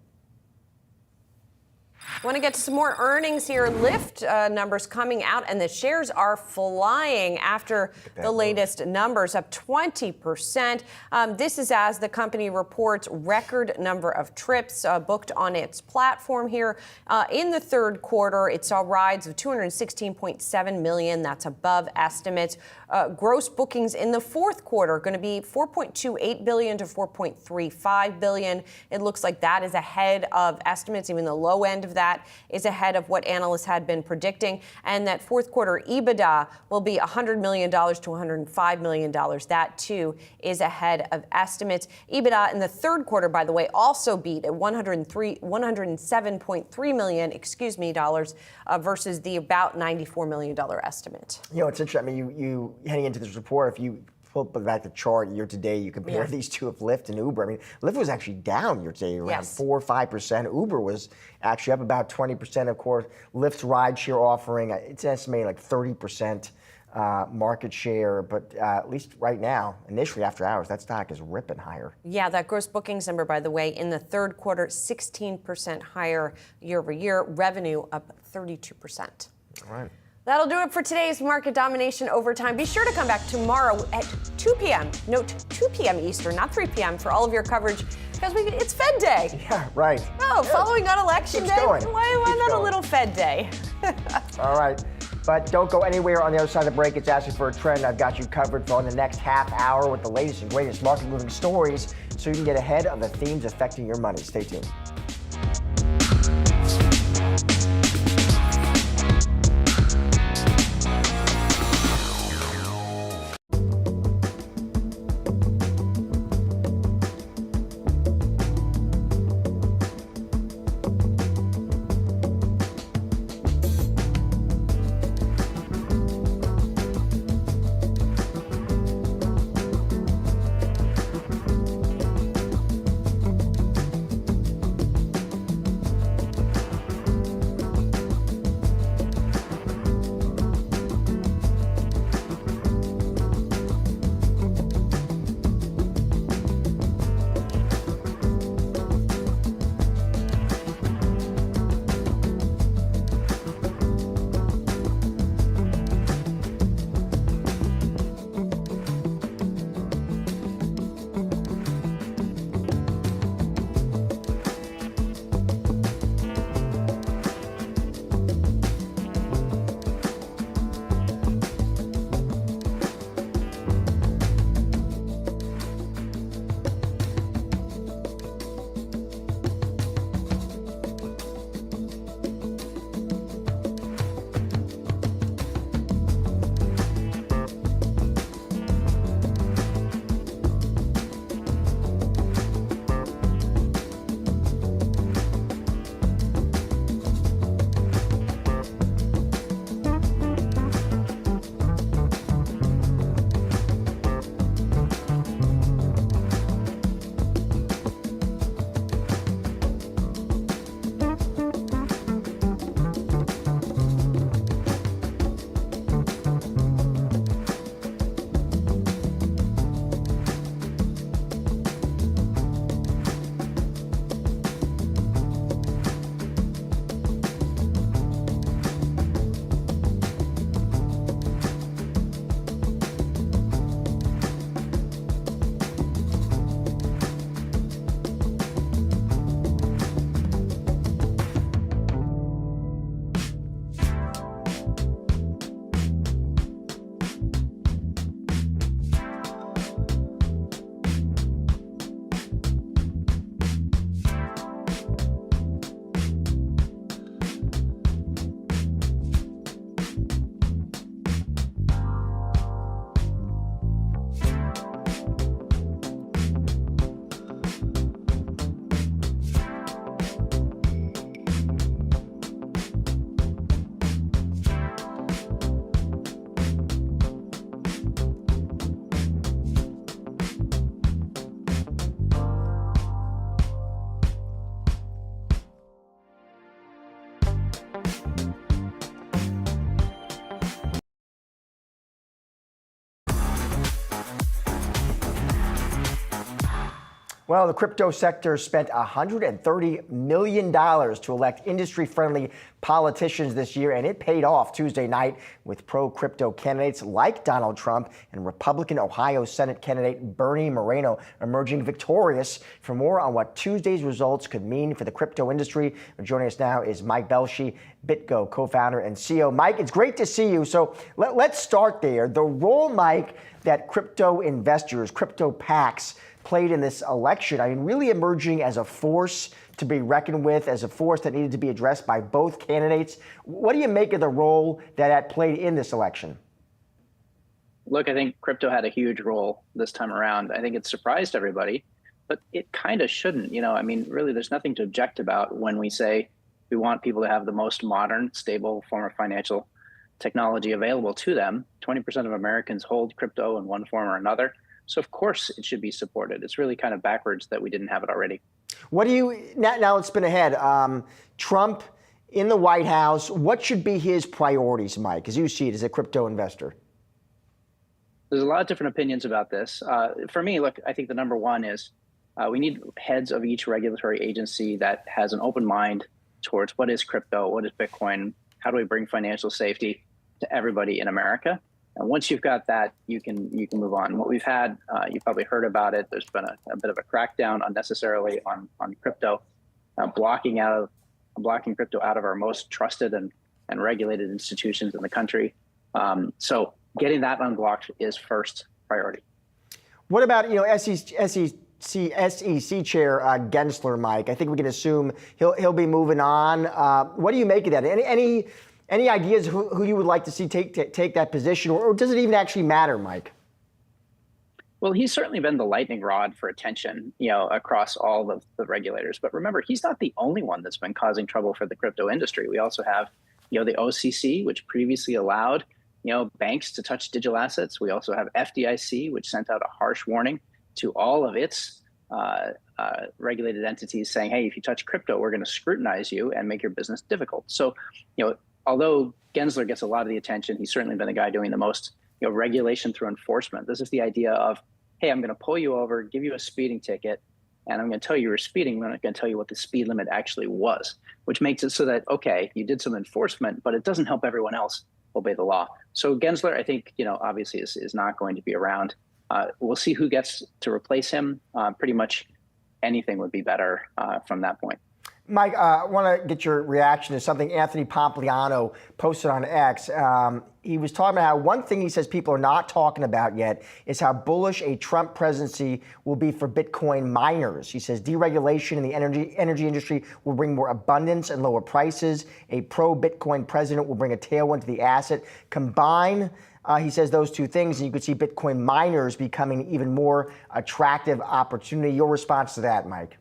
I want to get to some more earnings here. Lyft numbers coming out, and the shares are flying after the latest numbers, up 20%. This is as the company reports record number of trips booked on its platform here. In the third quarter, it saw rides of 216.7 million. That's above estimates. Gross bookings in the fourth quarter are going to be 4.28 billion to 4.35 billion. It looks like that is ahead of estimates. Even the low end of that is ahead of what analysts had been predicting. And that fourth quarter EBITDA will be $100 million to $105 million. That, too, is ahead of estimates. EBITDA in the third quarter, by the way, also beat at $107.3 million, dollars versus the about $94 million estimate. It's interesting. I mean, you heading into this report, if you pull back the chart year to date, you compare these two of Lyft and Uber. I mean, Lyft was actually down year to date, around 4 or 5%. Uber was actually up about 20%. Of course, Lyft's rideshare offering, it's estimated like 30% market share. But at least right now, initially after hours, that stock is ripping higher. Yeah, that gross bookings number, by the way, in the third quarter, 16% higher year over year. Revenue up 32%. All right. That'll do it for today's Market Domination Overtime. Be sure to come back tomorrow at 2 p.m. Note 2 p.m. Eastern, not 3 p.m. for all of your coverage because it's Fed Day. Yeah, right. Oh, following on Election Day? Why not a little Fed Day? All right. But don't go anywhere on the other side of the break. It's Asking for a Trend. I've got you covered for the next half hour with the latest and greatest market-moving stories so you can get ahead of the themes affecting your money. Stay tuned. Well, the crypto sector spent $130 million to elect industry-friendly politicians this year, and it paid off Tuesday night with pro-crypto candidates like Donald Trump and Republican Ohio Senate candidate Bernie Moreno emerging victorious. For more on what Tuesday's results could mean for the crypto industry, joining us now is Mike Belshi, BitGo co-founder and CEO. Mike, it's great to see you. So let's start there. The role, Mike, that crypto investors, crypto PACs, played in this election, I mean, really emerging as a force to be reckoned with, as a force that needed to be addressed by both candidates. What do you make of the role that it played in this election? Look, I think crypto had a huge role this time around. I think it surprised everybody, but it kind of shouldn't. I mean, really, there's nothing to object about when we say we want people to have the most modern, stable form of financial technology available to them. 20% of Americans hold crypto in one form or another. So of course it should be supported. It's really kind of backwards that we didn't have it already. What do you, now let's spin ahead. Trump in the White House, what should be his priorities, Mike, as you see it as a crypto investor? There's a lot of different opinions about this. For me, look, I think the number one is we need heads of each regulatory agency that has an open mind towards what is crypto, what is Bitcoin, how do we bring financial safety to everybody in America. And once you've got that, you can move on. What we've had, you've probably heard about it. There's been a bit of a crackdown unnecessarily on crypto, blocking crypto out of our most trusted and regulated institutions in the country. So getting that unblocked is first priority. What about SEC Chair Gensler, Mike? I think we can assume he'll be moving on. What do you make of that? Any ideas who you would like to see take that position, or does it even actually matter, Mike? Well, he's certainly been the lightning rod for attention, across all of the regulators. But remember, he's not the only one that's been causing trouble for the crypto industry. We also have, the OCC, which previously allowed, banks to touch digital assets. We also have FDIC, which sent out a harsh warning to all of its regulated entities saying, hey, if you touch crypto, we're going to scrutinize you and make your business difficult. So, although Gensler gets a lot of the attention, he's certainly been the guy doing the most, regulation through enforcement. This is the idea of, hey, I'm going to pull you over, give you a speeding ticket, and I'm going to tell you you're speeding. I'm not going to tell you what the speed limit actually was, which makes it so that, okay, you did some enforcement, but it doesn't help everyone else obey the law. So Gensler, I think, obviously is not going to be around. We'll see who gets to replace him. Pretty much anything would be better from that point. Mike, I want to get your reaction to something Anthony Pompliano posted on X. He was talking about how one thing he says people are not talking about yet is how bullish a Trump presidency will be for Bitcoin miners. He says deregulation in the energy industry will bring more abundance and lower prices. A pro-Bitcoin president will bring a tailwind to the asset. Combine, he says, those two things, and you could see Bitcoin miners becoming an even more attractive opportunity. Your response to that, Mike?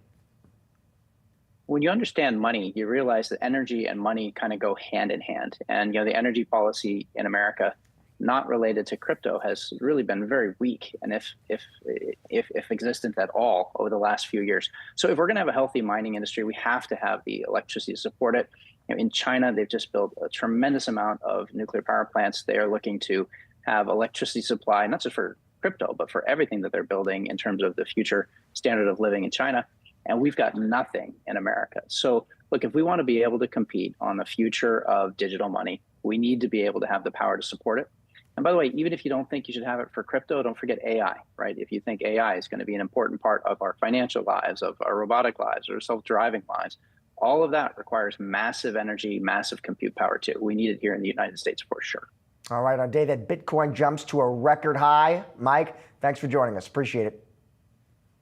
When you understand money, you realize that energy and money kind of go hand in hand. And the energy policy in America, not related to crypto, has really been very weak, and if existent at all, over the last few years. So if we're going to have a healthy mining industry, we have to have the electricity to support it. In China, they've just built a tremendous amount of nuclear power plants. They are looking to have electricity supply, not just for crypto, but for everything that they're building in terms of the future standard of living in China. And we've got nothing in America. So look, if we want to be able to compete on the future of digital money, we need to be able to have the power to support it. And by the way, even if you don't think you should have it for crypto, don't forget AI, right? If you think AI is going to be an important part of our financial lives, of our robotic lives, or self-driving lives, all of that requires massive energy, massive compute power too. We need it here in the United States for sure. All right, on a day that Bitcoin jumps to a record high, Mike, thanks for joining us. Appreciate it.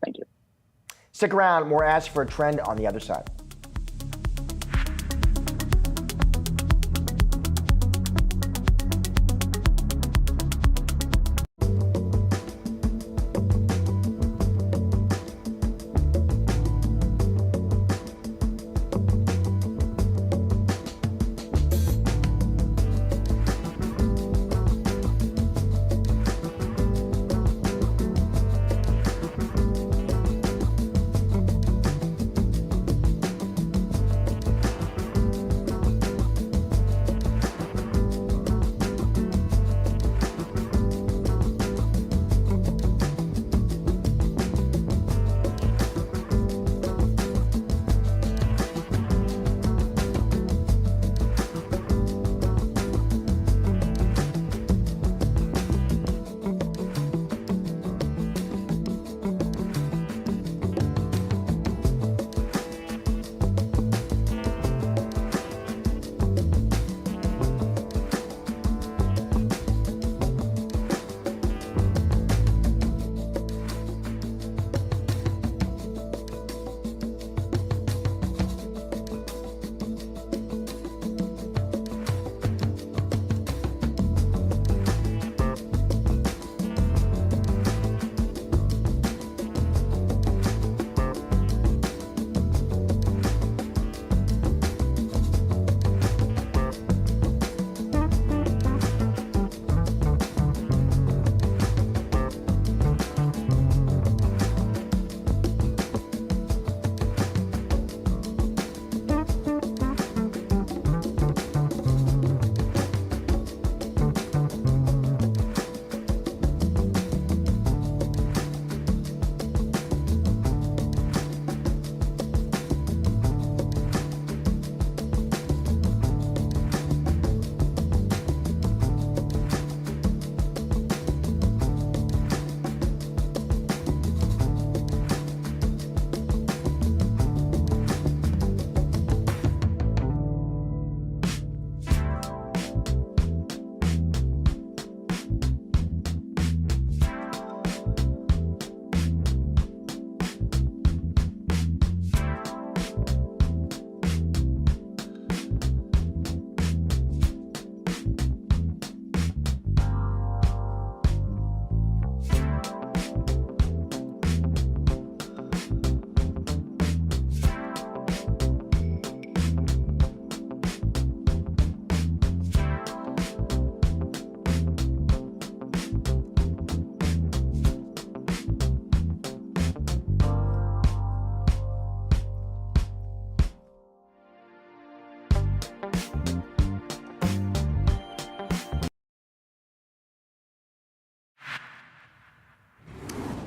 Thank you. Stick around, more Ask for a Trend on the other side.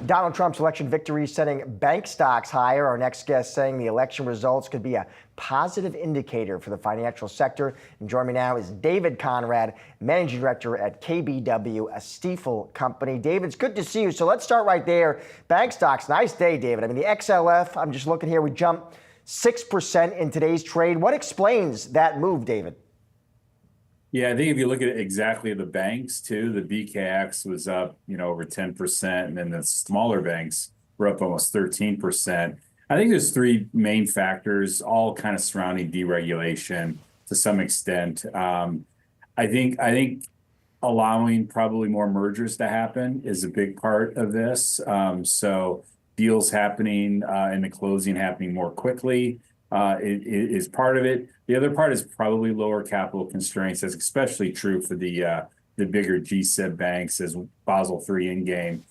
Donald Trump's election victory setting bank stocks higher. Our next guest saying the election results could be a positive indicator for the financial sector. And joining me now is David Conrad, Managing Director at KBW, a Stifel company. David, it's good to see you. So let's start right there. Bank stocks, nice day, David. I mean, the XLF, I'm just looking here, we jumped 6% in today's trade. What explains that move, David? Yeah, I think if you look at exactly the banks too, the BKX was up, over 10%, and then the smaller banks were up almost 13%. I think there's three main factors, all kind of surrounding deregulation to some extent. I think allowing probably more mergers to happen is a big part of this. So deals happening and the closing happening more quickly is part of it. The other part is probably lower capital constraints. That's especially true for the bigger GSIB banks, as Basel III endgame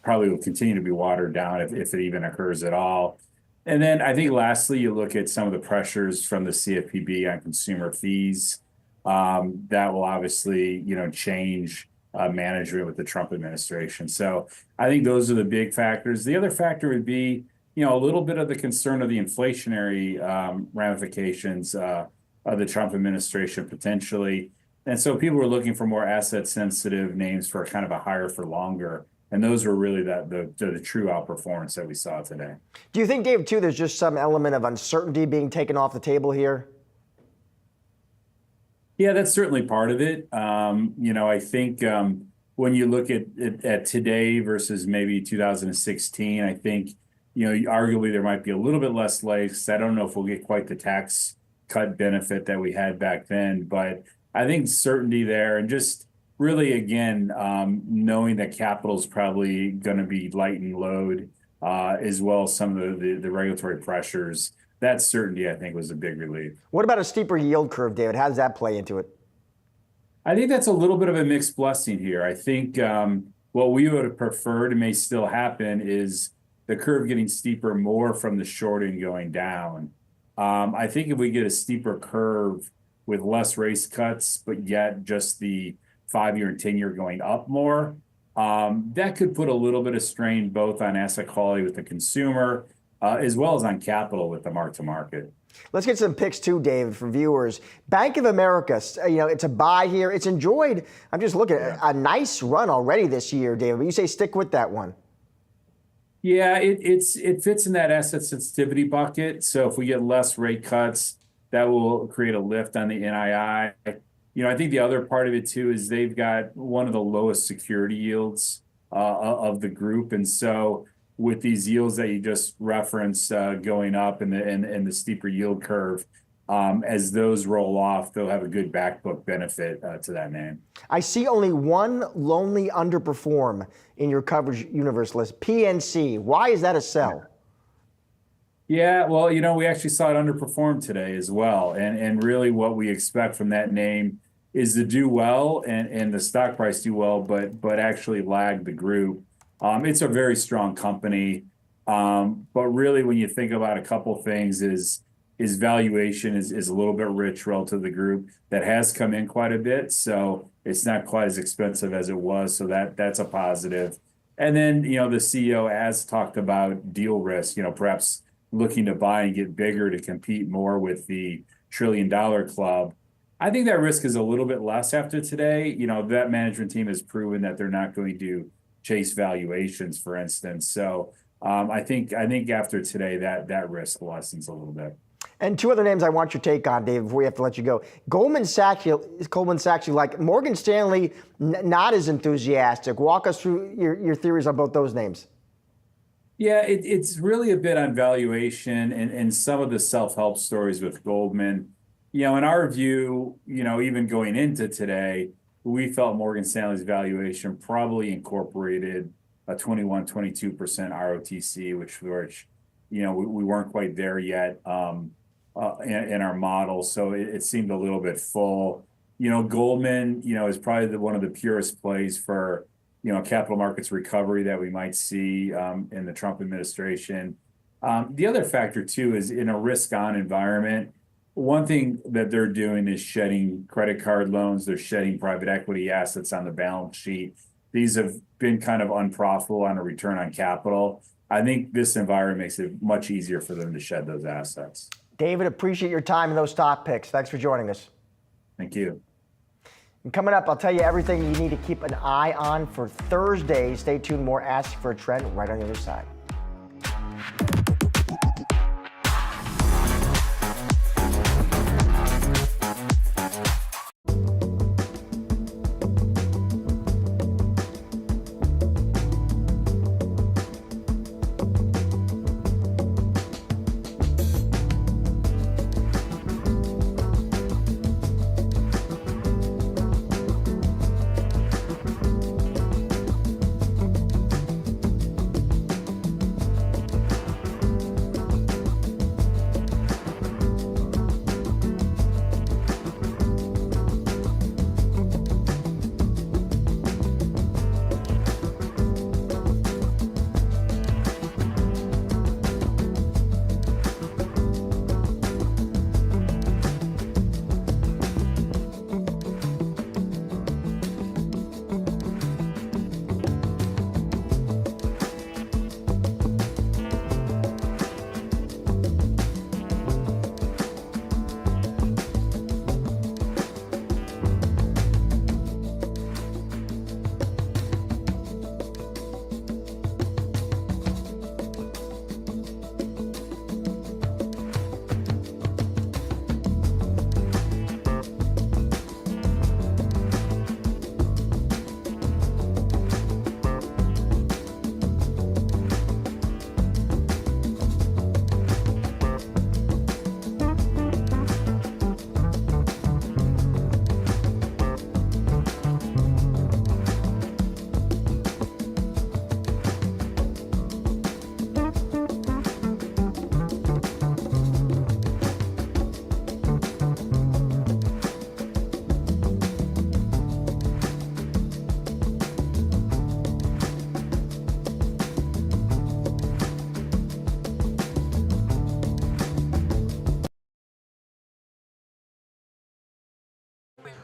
probably will continue to be watered down if it even occurs at all. And then I think lastly, you look at some of the pressures from the CFPB on consumer fees. That will obviously, change management with the Trump administration. So I think those are the big factors. The other factor would be, a little bit of the concern of the inflationary ramifications of the Trump administration potentially. And so people were looking for more asset sensitive names for kind of a higher for longer. And those were really the true outperformance that we saw today. Do you think, Dave, too, there's just some element of uncertainty being taken off the table here? Yeah, that's certainly part of it. I think when you look at today versus maybe 2016, I think, arguably there might be a little bit less legs. I don't know if we'll get quite the tax cut benefit that we had back then, but I think certainty there, and just really, again, knowing that capital is probably going to be light and load, as well as some of the regulatory pressures. That certainty, I think, was a big relief. What about a steeper yield curve, David? How does that play into it? I think that's a little bit of a mixed blessing here. I think what we would have preferred, and may still happen, is the curve getting steeper more from the short end going down. I think if we get a steeper curve with less rate cuts, but yet just the 5-year and 10-year going up more, that could put a little bit of strain both on asset quality with the consumer, as well as on capital with the mark-to-market. Let's get some picks too, David, for viewers. Bank of America, it's a buy here. It's enjoyed, I'm just looking at a nice run already this year, David. But you say stick with that one. Yeah, it fits in that asset sensitivity bucket. So if we get less rate cuts, that will create a lift on the NII. I think the other part of it too is they've got one of the lowest security yields of the group, and so with these yields that you just referenced going up and the steeper yield curve, as those roll off, they'll have a good back book benefit to that name. I see only one lonely underperform in your coverage universe list, PNC. Why is that a sell? Yeah, well, we actually saw it underperform today as well. And really what we expect from that name is to do well and the stock price do well, but actually lag the group. It's a very strong company. But really when you think about a couple things is valuation is a little bit rich relative to the group. That has come in quite a bit. So it's not quite as expensive as it was. So that's a positive. And then, the CEO has talked about deal risk, perhaps looking to buy and get bigger to compete more with the $1 trillion club. I think that risk is a little bit less after today. That management team has proven that they're not going to chase valuations, for instance. So I think after today, that risk lessens a little bit. And two other names I want your take on, Dave, before we have to let you go. Goldman Sachs, you like Morgan Stanley, not as enthusiastic. Walk us through your theories on both those names. Yeah, it's really a bit on valuation and some of the self-help stories with Goldman. In our view, even going into today, we felt Morgan Stanley's valuation probably incorporated a 21, 22% ROTC, which we weren't quite there yet in our model. So it seemed a little bit full. Goldman, is probably one of the purest plays for, capital markets recovery that we might see in the Trump administration. The other factor too is in a risk-on environment. One thing that they're doing is shedding credit card loans. They're shedding private equity assets on the balance sheet. These have been kind of unprofitable on a return on capital. I think this environment makes it much easier for them to shed those assets. David, appreciate your time and those stock picks. Thanks for joining us. Thank you. And coming up, I'll tell you everything you need to keep an eye on for Thursday. Stay tuned, more Ask for a Trend right on the other side.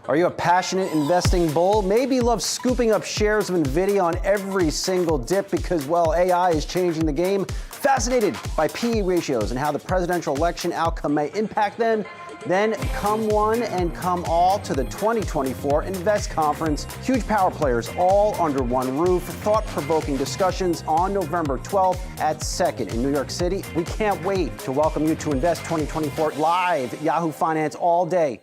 Are you a passionate investing bull? Maybe you love scooping up shares of NVIDIA on every single dip because, well, AI is changing the game. Fascinated by PE ratios and how the presidential election outcome may impact them? Then come one and come all to the 2024 Invest Conference. Huge power players all under one roof. Thought-provoking discussions on November 12th at 2nd in New York City. We can't wait to welcome you to Invest 2024 live at Yahoo Finance all day.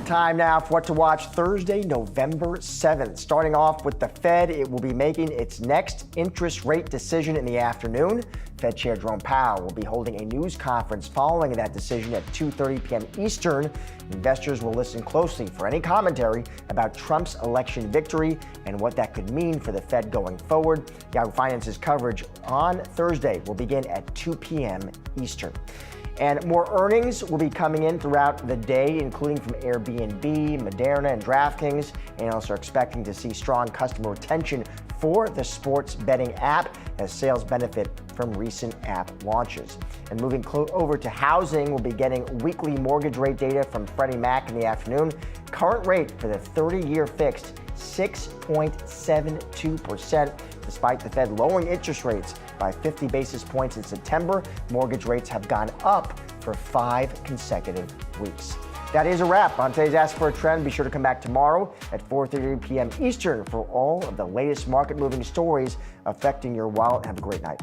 Time now for what to watch Thursday, November 7th. Starting off with the Fed, it will be making its next interest rate decision in the afternoon. Fed Chair Jerome Powell will be holding a news conference following that decision at 2:30 p.m. Eastern. Investors will listen closely for any commentary about Trump's election victory and what that could mean for the Fed going forward. Yahoo Finance's coverage on Thursday will begin at 2 p.m. Eastern. And more earnings will be coming in throughout the day, including from Airbnb, Moderna, and DraftKings. Analysts are expecting to see strong customer retention for the sports betting app as sales benefit from recent app launches. And moving over to housing, we'll be getting weekly mortgage rate data from Freddie Mac in the afternoon. Current rate for the 30-year fixed, 6.72%. Despite the Fed lowering interest rates by 50 basis points in September, mortgage rates have gone up for 5 consecutive weeks. That is a wrap on today's Ask for a Trend. Be sure to come back tomorrow at 4:30 p.m. Eastern for all of the latest market-moving stories affecting your wallet. Have a great night.